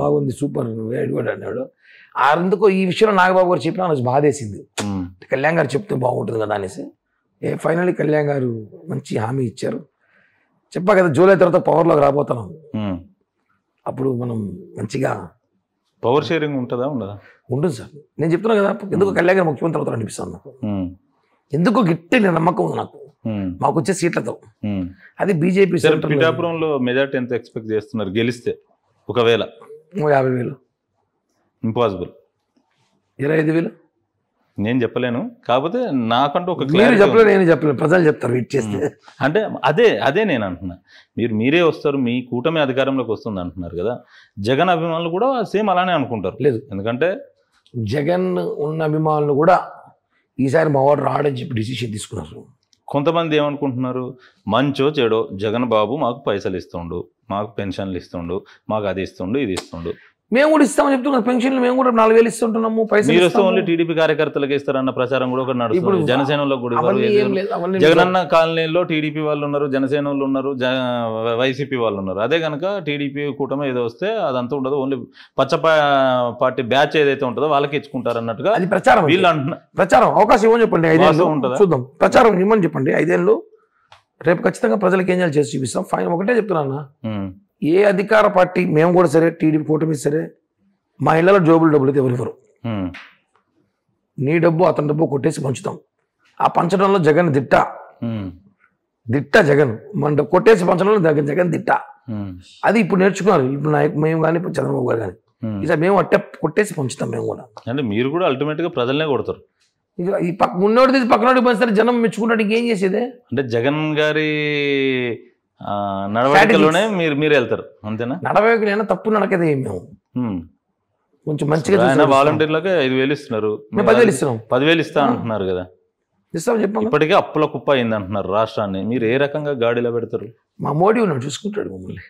బాగుంది సూపర్ వేడివాడు అనేవాడు. అందుకు ఈ విషయంలో నాగబాబు గారు చెప్పినా నాకు బాధేసింది, కళ్యాణ్ గారు చెప్తే బాగుంటుంది కదా అనేసి. ఫైనల్లీ కళ్యాణ్ గారు మంచి హామీ ఇచ్చారు. చెప్పా కదా జూలై తర్వాత పవర్లోకి రాబోతున్నాం, అప్పుడు మనం మంచిగా పవర్ షేరింగ్ ఉంటుందా ఉండదా? ఉంటుంది సార్. నేను చెప్తున్నా కదా, ఎందుకు కళ్యాణ్ గారు ముఖ్యమంత్రి అవుతారు అనిపిస్తాను నాకు. ఎందుకు గిట్టి నమ్మకం ఉంది నాకు మాకు వచ్చే సీట్లతో. అది బీజేపీ పిఠాపురంలో మెజార్టీ ఎంత ఎక్స్పెక్ట్ చేస్తున్నారు గెలిస్తే? ఒకవేళ 50,000, ఇంపాసిబుల్. 25,000 నేను చెప్పలేను, కాకపోతే నాకంటూ ఒక మీరు చెప్పలేదు, నేను చెప్పలేను, ప్రజలు చెప్తారు వెయిట్ చేస్తే. అంటే అదే నేను అంటున్నా, మీరే వస్తారు, మీ కూటమి అధికారంలోకి వస్తుంది అంటున్నారు కదా. జగన్ అభిమానులు కూడా సేమ్ అలానే అనుకుంటారు. లేదు, ఎందుకంటే జగన్ ఉన్న అభిమానులు కూడా ఈసారి మా వాడు రాడని చెప్పి డిసిషన్ తీసుకున్నారు. కొంతమంది ఏమనుకుంటున్నారు, మంచో చెడో జగన్ బాబు మాకు పైసలు ఇస్తుండు, మాకు పెన్షన్లు ఇస్తుండు, మాకు అది ఇస్తుండు, ఇది ఇస్తుండు. మేము కూడా ఇస్తామని చెప్తున్నాం, పెన్షన్లు మేము కూడా 4,000 ఇస్తుంటున్నాము. మీరు వస్తే ఓన్లీ టీడీపీ కార్యకర్తలకు ఇస్తారన్న ప్రచారం కూడా ఒకటి నడుస్తుంది. జనసేనలో కూడా జగనన్న కాలనీలో టీడీపీ వాళ్ళు ఉన్నారు, జనసేన వాళ్ళు ఉన్నారు, వైసీపీ వాళ్ళు ఉన్నారు. అదే కనుక టీడీపీ కూటమి ఏదో వస్తే అదంతా ఉండదు, ఓన్లీ పచ్చ పార్టీ బ్యాచ్ ఏదైతే ఉంటుందో వాళ్ళకి ఇచ్చుకుంటారు అన్నట్టుగా అది ప్రచారం. వీళ్ళు అంటున్నారు ప్రచారం అవకాశం ఇవ్వని చెప్పండి, 5 ఏళ్ళు ఉంటుందా చూద్దాం. ప్రచారం ఇవ్వని చెప్పండి, 5 ఏళ్ళు రేపు ఖచ్చితంగా ప్రజలకు ఏం చేయాలి చేసి చూపిస్తాం. ఫైన్ ఒకటే చెప్తున్నా, ఏ అధికార పార్టీ మేము కూడా సరే, టీడీపీ కూటమి సరే, మా ఇళ్లలో డబ్బులు అయితే ఎవరివ్వరు. నీ డబ్బు అతని డబ్బు కొట్టేసి పంచుతాం. ఆ పంచడంలో జగన్ దిట్ట జగన్, మన కొట్టేసి పంచడంలో జగన్ దిట్ట. అది ఇప్పుడు నేర్చుకున్నారు, ఇప్పుడు మేము కానీ ఇప్పుడు చంద్రబాబు గారు కానీ. ఇక మేము అట్టే కొట్టేసి పంచుతాం మేము కూడా. అంటే మీరు కూడా అల్టిమేట్ గా ప్రజలనే కొడతారు. ఇక ఈ ఉన్నోడి తీసి పక్కనోడికి పంచుతారు, జనం మెచ్చుకుంటాడు, ఇంకేం చేసేదే. అంటే జగన్ గారి నడవడికలోనే మీరు వెళ్తారు అంతేనా? నడవడికైనా తప్పు నడకదే మేము కొంచెం మంచిగా. వాలంటీర్లకే 5,000 ఇస్తున్నారు, 10,000 ఇస్తున్నాం, 10,000 ఇస్తా అంటున్నారు కదా. ఇస్తాం చెప్పండి. ఇప్పటికే అప్పుల కుప్ప అయింది అంటున్నారు రాష్ట్రాన్ని. మీరు ఏ రకంగా గాడిలో పెడతారు? మా మోడీ ఉన్నాడు, చూసుకుంటాడు మమ్మల్ని.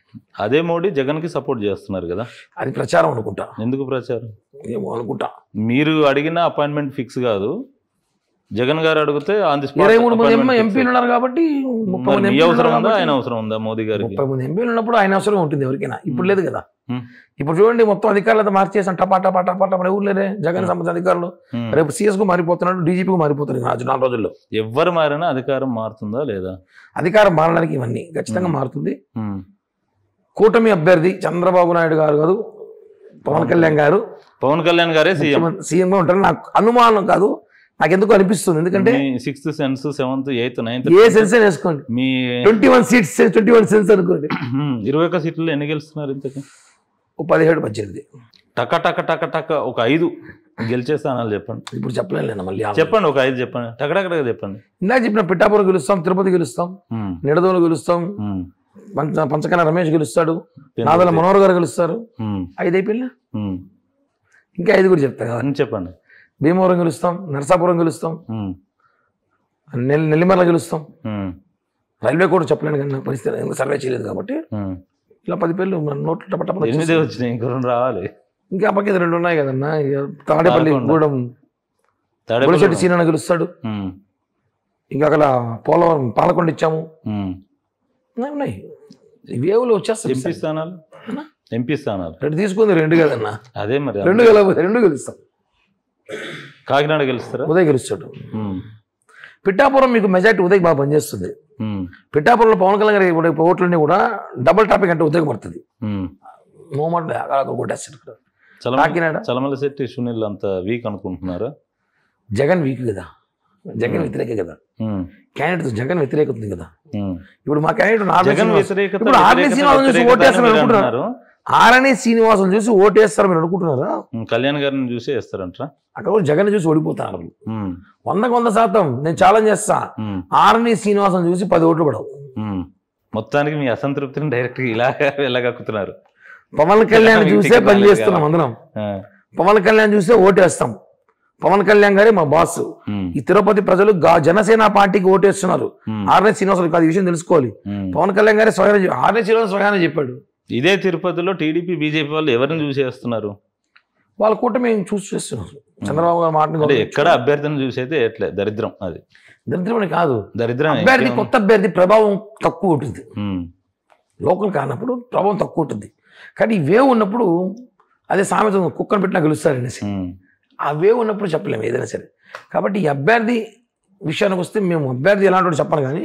అదే మోడీ జగన్ కి సపోర్ట్ చేస్తున్నారు కదా. అది ప్రచారం అనుకుంటా. ఎందుకు ప్రచారం? ఏమో అనుకుంటా. మీరు అడిగిన అపాయింట్మెంట్ ఫిక్స్ కాదు, జగన్ గారు అడిగితే 23 మంది ఎంపీలు ఉన్నారు కాబట్టి 30 మంది అవసరం ఉందా, ఆయన అవసరం ఉందా? మోదీ గారికి 30 మంది ఎంపీలు ఉన్నప్పుడు ఆయన అవసరం ఉంటుంది ఎవరికైనా. ఇప్పుడు లేదు కదా. ఇప్పుడు చూడండి, మొత్తం అధికారులతో మార్చేసాం, టపాటా మన ఊర్లేరే జగన్ సంబంధించిన అధికారులు. రేపు సిఎస్ కు మారిపోతున్నాడు, డీజీపీకి మారిపోతారు 4 రోజుల్లో. ఎవరు మారినా అధికారం మారుతుందా లేదా? అధికారం మారడానికి ఇవన్నీ ఖచ్చితంగా మారుతుంది. కూటమి అభ్యర్థి చంద్రబాబు నాయుడు గారు కాదు, పవన్ కళ్యాణ్ గారే సీఎంగా ఉంటారు. నాకు అనుమానం కాదు, నాకు ఎందుకు అనిపిస్తుంది. ఎందుకంటే 6th sense, 7th, 8th, 9th a sense వేసుకోండి, మీ 21 సీట్స్ 21 సెన్స్ అనుకోండి. 21 సీట్లు ఎన్ని గెలుస్తున్నారు ఇంతకు? 17, 18. టక టక టక టక ఒక 5 గెలిచేస్తాను చెప్పండి. ఇప్పుడు చెప్పలేను, మళ్ళీ చెప్పండి, ఒక 5 చెప్పండి, టక టక టక చెప్పండి. ఇందాక చెప్పిన పిఠాపురం గెలుస్తాం, తిరుపతి గెలుస్తాం, నిడదోలు గెలుస్తాం, పంచకన రమేష్ గెలుస్తాడు, నాదల మనోహర్ గారు గెలుస్తారు. 5 అయిపోయినా ఇంకా 5 కూడా చెప్తా కదా. చెప్పండి. భీమవరం గెలుస్తాం, నరసాపురం గెలుస్తాం, నెల్లిమర్ల గెలుస్తాం. రైల్వే కూడా చెప్పలేను కానీ పరిస్థితి ఇంకా సర్వే చేయలేదు కాబట్టి ఇలా 10 పేర్లు నోట్లు టపటప వచ్చినాయి. ఇంకా 2 రావాలి, ఇంకా పక్కన 2 ఉన్నాయి కదన్నా. తాడేపల్లి గూడెం గుడిశెట్టి సీనన్న గెలుస్తాడు. ఇంకా అక్కడ పోలవరం పాలకొండ ఇచ్చాము, ఉన్నాయి. వేవులు వచ్చేస్తాయి. ఎంపీ స్థానాలు 2 తీసుకుంది, 2 కదన్నా. అదే మరి 2 గెలుస్తాం. కాకినాడ గెలుస్తారా? ఉదయ్ గెలుస్తాడు. పిఠాపురం మీకు మెజార్టీ ఉదయ్ బాగా పనిచేస్తుంది. పిఠాపురంలో పవన్ కళ్యాణ్ గారి ఓట్లన్నీ కూడా డబుల్ టాపిక్ అంటే ఉదయ్ పడుతుంది. మూమెంట్ కొట్టేస్తాడు. కాకినాడ చలమల శెట్టి సునీల్ అంత వీక్ అనుకుంటున్నారా? జగన్ వీక్ కదా, జగన్ వ్యతిరేక కదా, క్యాండిడేట్ జగన్ వ్యతిరేకత ఉంది కదా. ఇప్పుడు మా క్యాండిడేట్ ఇప్పుడు ఆర్ఎన్ శ్రీనివాసం చూసి ఓటేస్తారు అనుకుంటున్నారు. ఆర్ఎన్ శ్రీనివాసం చూసి ఓటేస్తారు మీరు అనుకుంటున్నారా? కళ్యాణ్ గారిని చూసి వేస్తారంటారా? అక్కడ కూడా జగన్ చూసి ఓడిపోతారు 100% నేను ఛాలెంజ్ చేస్తా. ఆర్ఎన్ శ్రీనివాసం చూసి 10 ఓట్లు పడవు. మొత్తానికి మీ అసంతృప్తిని డైరెక్ట్ గా ఇలాగా వెళ్ళగక్కుతున్నారు. పవన్ కళ్యాణ్ చూసే పని చేస్తున్నాం అందరం. పవన్ కళ్యాణ్ చూసే ఓటేస్తాం. పవన్ కళ్యాణ్ గారే మా బాస్. ఈ తిరుపతి ప్రజలు జనసేన పార్టీకి ఓటేస్తున్నారు. ఆర్ఎస్ శ్రీనివాసరావు కాదు, ఈ విషయం తెలుసుకోవాలి. పవన్ కళ్యాణ్ గారే స్వయంగా ఆర్ఎస్ శ్రీనివాసరావు స్వయానే చెప్పాడు. ఇదే తిరుపతిలో టీడీపీ బీజేపీ వాళ్ళు ఎవరిని చూసేస్తున్నారు? వాళ్ళ కూటమి చూసి చేస్తున్నారు. చంద్రబాబు గారు మాట ఎక్కడ అభ్యర్థిని చూసైతే ఎట్లే దరిద్రం. అది దరిద్రం అని కాదు, దరిద్రం అభ్యర్థి కొత్త అభ్యర్థి ప్రభావం తక్కువ ఉంటుంది. లోకల్ కానప్పుడు ప్రభావం తక్కువ ఉంటుంది. కానీ ఈ వేవ్ ఉన్నప్పుడు అదే సామెత కుక్కను పెట్టినా గెలుస్తారు అనేసి, ఆ వేవ్ ఉన్నప్పుడు చెప్పలేము ఏదైనా సరే. కాబట్టి ఈ అభ్యర్థి విషయానికి వస్తే మేము అభ్యర్థి ఎలాంటి చెప్పాలి, కానీ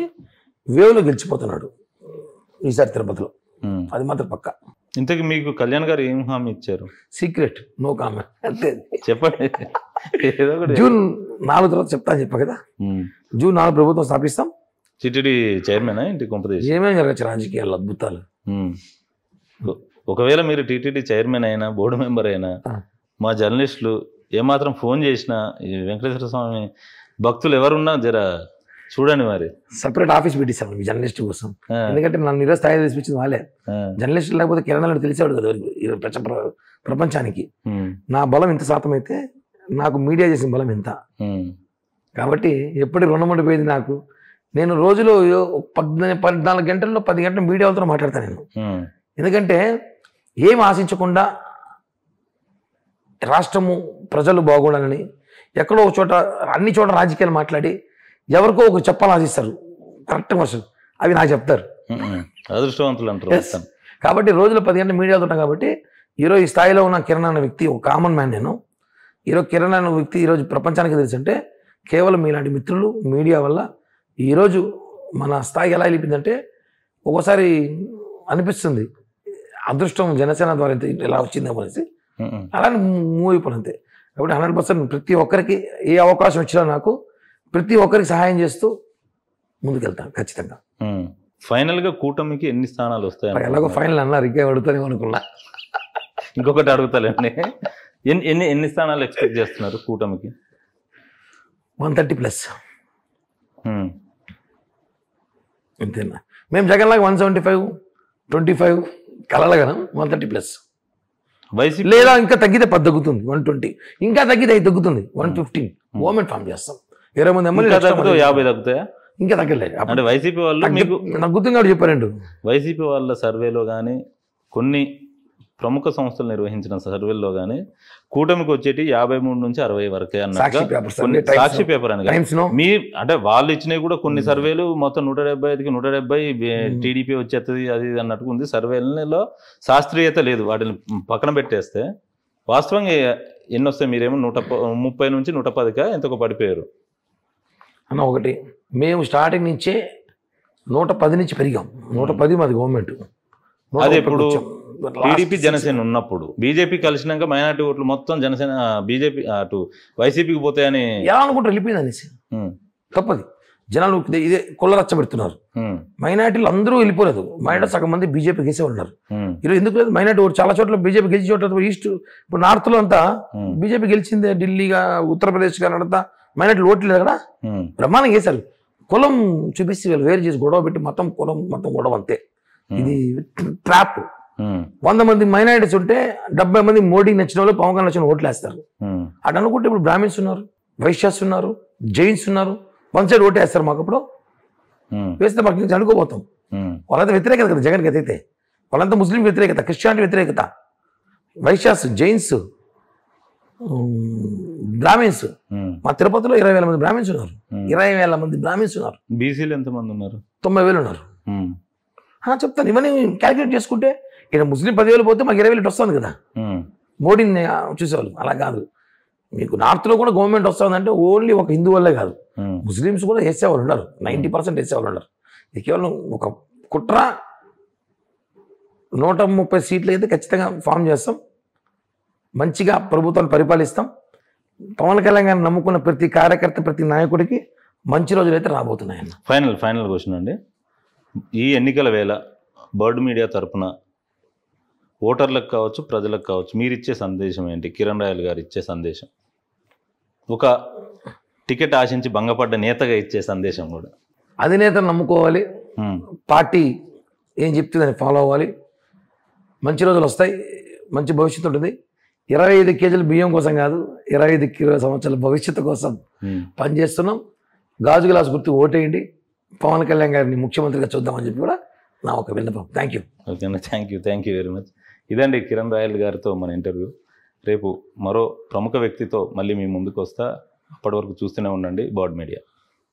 వేవ్లో గెలిచిపోతున్నాడు ఈసారి తిరుపతిలో, అది మాత్రం పక్క. ఇంతకీ మీకు కళ్యాణ్ గారు ఏం హామీ ఇచ్చారు? సీక్రెట్, నో కామెంట్, అంతే. చెప్పండి. జూన్ 4 తర్వాత చెప్తా అని చెప్పా కదా. జూన్ 4 ప్రభుత్వం స్థాపిస్తాం. టిటిడి చైర్మన్ ఏంటి కొంపదేశ్? ఏమేమి జరగచ్చు రాజకీయాల్లో అద్భుతాలు. ఒకవేళ మీరు టిటిడి చైర్మన్ అయినా బోర్డు మెంబర్ అయినా మా జర్నలిస్టులు ఏమాత్రం ఫోన్ చేసినా ఈ వెంకటేశ్వర స్వామి భక్తులు ఎవరున్నా జర చూడండి, మరి సపరేట్ ఆఫీస్ పెట్టిస్తాం మీ జర్నలిస్ట్ కోసం. ఎందుకంటే నన్ను ఈరోజు స్థాయి తెచ్చిపించింది వాళ్ళే. జర్నలిస్ట్ లేకపోతే కిరణాలు తెలిసేవాడు కదా ప్రపంచానికి. నా బలం ఇంత శాతం అయితే నాకు మీడియా చేసిన బలం ఎంత. కాబట్టి ఎప్పటి రుణం ఉండిపోయింది నాకు. నేను రోజులో 14 గంటల్లో 10 గంటలు మీడియా వాళ్ళతో మాట్లాడతాను నేను. ఎందుకంటే ఏం ఆశించకుండా రాష్ట్రము ప్రజలు బాగుండాలని ఎక్కడో ఒక చోట అన్ని చోట రాజకీయాలు మాట్లాడి ఎవరికో ఒక చెప్పాలని ఆశిస్తారు. కరెక్ట్ వర్షన్ అవి నాకు చెప్తారు. అదృష్టవంతులు అంటారు. కాబట్టి రోజులో 10 గంటలు మీడియాతో ఉంటాం. కాబట్టి ఈరోజు ఈ స్థాయిలో ఉన్న కిరణ్ అన్న వ్యక్తి ఒక కామన్ మ్యాన్. నేను ఈరోజు కిరణ్ అన్న వ్యక్తి ఈరోజు ప్రపంచానికి తెలుసంటే కేవలం మీలాంటి మిత్రులు మీడియా వల్ల ఈరోజు మన స్థాయి ఎలా వెళ్ళిపోయిందంటే ఒక్కోసారి అనిపిస్తుంది అదృష్టం జనసేన ద్వారా ఇలా వచ్చిందేమో అనేసి. అలానే మూవ్ అయిపోయినంతే. కాబట్టి 100% ప్రతి ఒక్కరికి ఏ అవకాశం వచ్చినా నాకు ప్రతి ఒక్కరికి సహాయం చేస్తూ ముందుకెళ్తాను ఖచ్చితంగా. ఫైనల్ గా కూటమికి ఎన్ని స్థానాలు వస్తాయి? ఎలాగో ఫైనల్ అన్నారు, ఇంకా అడుగుతానే అనుకున్నా. ఇంకొకటి అడుగుతాలేండి, ఎన్ని స్థానాలు ఎక్స్పెక్ట్ చేస్తున్నారు కూటమికి? 130+. అంతేనా? మేము జగన్ లాగా 175, 25 కలలుగా 130+. వైసీపీ లేదా ఇంకా తగ్గితే 10 తగ్గుతుంది, 120. ఇంకా తగ్గితే 5 తగ్గుతుంది, 115 గవర్నమెంట్ ఫామ్ చేస్తాం. 20 మంది ఎమ్మెల్యే 50 తగ్గుతాయా? ఇంకా తగ్గలేదు. అంటే వైసీపీ వాళ్ళు నాకు గుర్తుంగా చెప్పారండి. వైసీపీ వాళ్ళ సర్వేలో కానీ కొన్ని ప్రముఖ సంస్థలు నిర్వహించిన సర్వేల్లో కానీ కూటమికి వచ్చేటి 53 నుంచి 60 వరకే అన్నట్టుగా. సాక్షి పేపర్ అని మీ అంటే వాళ్ళు ఇచ్చినవి కూడా కొన్ని సర్వేలు మొత్తం 175కి 170 టీడీపీ వచ్చేస్తుంది అది అన్నట్టుగా ఉంది. సర్వేలలో శాస్త్రీయత లేదు, వాటిని పక్కన పెట్టేస్తే వాస్తవంగా ఎన్ని వస్తాయి? మీరేమో 130 నుంచి 110కా ఎంతకు పడిపోయారు అన్న. ఒకటి మేము స్టార్టింగ్ నుంచే 110 నుంచి పెరిగాం. 110 మాది గవర్నమెంట్. అది ఇప్పుడు టీడీపీ జనసేన ఉన్నప్పుడు బీజేపీ కలిసినాక మైనార్టీ ఓట్లు మొత్తం జనసేన బీజేపీ అటు వైసీపీకి పోతాయని ఎలా అనుకుంటారు? వెళ్ళిపోయింది అనేసి తప్పది. జనాలు ఇదే కొల్లరచ్చ పెడుతున్నారు. మైనార్టీలు అందరూ వెళ్ళిపోలేదు. మైనార్టీ సగం మంది బీజేపీ గెలిచే ఉన్నారు. ఈరోజు ఎందుకు లేదు? మైనార్టీ ఓటు చాలా చోట్ల బీజేపీ గెలిచి చోట్ల ఈస్ట్ ఇప్పుడు నార్త్ లో అంతా బీజేపీ గెలిచిందే. ఢిల్లీగా ఉత్తరప్రదేశ్ గా నడతా మైనార్టీలు ఓట్లు లేదు కదా, బ్రహ్మాండంగా చేశారు. కులం చూపిస్తే వీళ్ళు వేరు చేసి గొడవ పెట్టి మొత్తం కులం మొత్తం గొడవ అంతే. ఇది ట్రాప్. 100 మంది మైనారిటీస్ ఉంటే 70 మంది మోడీ నచ్చిన వాళ్ళు పవన్ కళ్యాణ్ నచ్చిన ఓట్లు వేస్తారు. అటు అనుకుంటే ఇప్పుడు బ్రాహ్మిన్స్ ఉన్నారు, వైశ్యాస్ ఉన్నారు, జైన్స్ ఉన్నారు. వన్ సైడ్ ఓటు వేస్తారు. మాకు అప్పుడు వేస్తే మాకు నుంచి అనుకోపోతాం. వాళ్ళంతా వ్యతిరేకత కదా జగన్కి. అయితే వాళ్ళంతా ముస్లిం వ్యతిరేకత, క్రిస్టియానిటీ వ్యతిరేకత. వైశ్యాస్, జైన్స్, బ్రాహ్మిన్స్. మా తిరుపతిలో 20,000 మంది బ్రాహ్మిన్స్ ఉన్నారు. 20,000 మంది బ్రాహ్మిన్స్ ఉన్నారు. బీసీలు ఎంతమంది ఉన్నారు? 90,000 ఉన్నారు. చెప్తాను. ఇవన్నీ క్యాలిక్యులేట్ చేసుకుంటే ఇక్కడ ముస్లిం 10,000 పోతే మాకు 20,000 వస్తుంది కదా మోడీని చూసేవాళ్ళు. అలా కాదు. మీకు నార్త్లో కూడా గవర్నమెంట్ వస్తుందంటే ఓన్లీ ఒక హిందూ వల్లే కాదు, ముస్లిమ్స్ కూడా వేసేవాళ్ళు ఉన్నారు. 90% వేసేవాళ్ళు ఉన్నారు. ఇది కేవలం ఒక కుట్ర. 130 సీట్లు అయితే ఖచ్చితంగా ఫామ్ చేస్తాం. మంచిగా ప్రభుత్వాన్ని పరిపాలిస్తాం. పవన్ కళ్యాణ్ గారిని నమ్ముకున్న ప్రతి కార్యకర్త ప్రతి నాయకుడికి మంచి రోజులు అయితే రాబోతున్నాయన్న. ఫైనల్ క్వశ్చన్ అండి. ఈ ఎన్నికల వేళ బర్డ్ మీడియా తరఫున ఓటర్లకు కావచ్చు ప్రజలకు కావచ్చు మీరు ఇచ్చే సందేశం ఏంటి? కిరణ్ రాయల్ గారు ఇచ్చే సందేశం, ఒక టికెట్ ఆశించి భంగపడ్డ నేతగా ఇచ్చే సందేశం కూడా. అధినేతను నమ్ముకోవాలి, పార్టీ ఏం చెప్తుందని ఫాలో అవ్వాలి. మంచి రోజులు వస్తాయి, మంచి భవిష్యత్తు ఉంటుంది. 25 కేజీల బియ్యం కోసం కాదు, 25 సంవత్సరాల భవిష్యత్తు కోసం పనిచేస్తున్నాం. గాజు గ్లాస్ గుర్తు ఓటేయండి, పవన్ కళ్యాణ్ గారిని ముఖ్యమంత్రిగా చూద్దామని చెప్పి కూడా నా ఒక విన్నపం. Thank you. ఓకేనా, థ్యాంక్ యూ వెరీ మచ్. ఇదండి కిరణ్ రాయల్ గారితో మన ఇంటర్వ్యూ. రేపు మరో ప్రముఖ వ్యక్తితో మళ్ళీ మీ ముందుకు వస్తా. అప్పటి వరకు చూస్తూనే ఉండండి బర్డ్ మీడియా.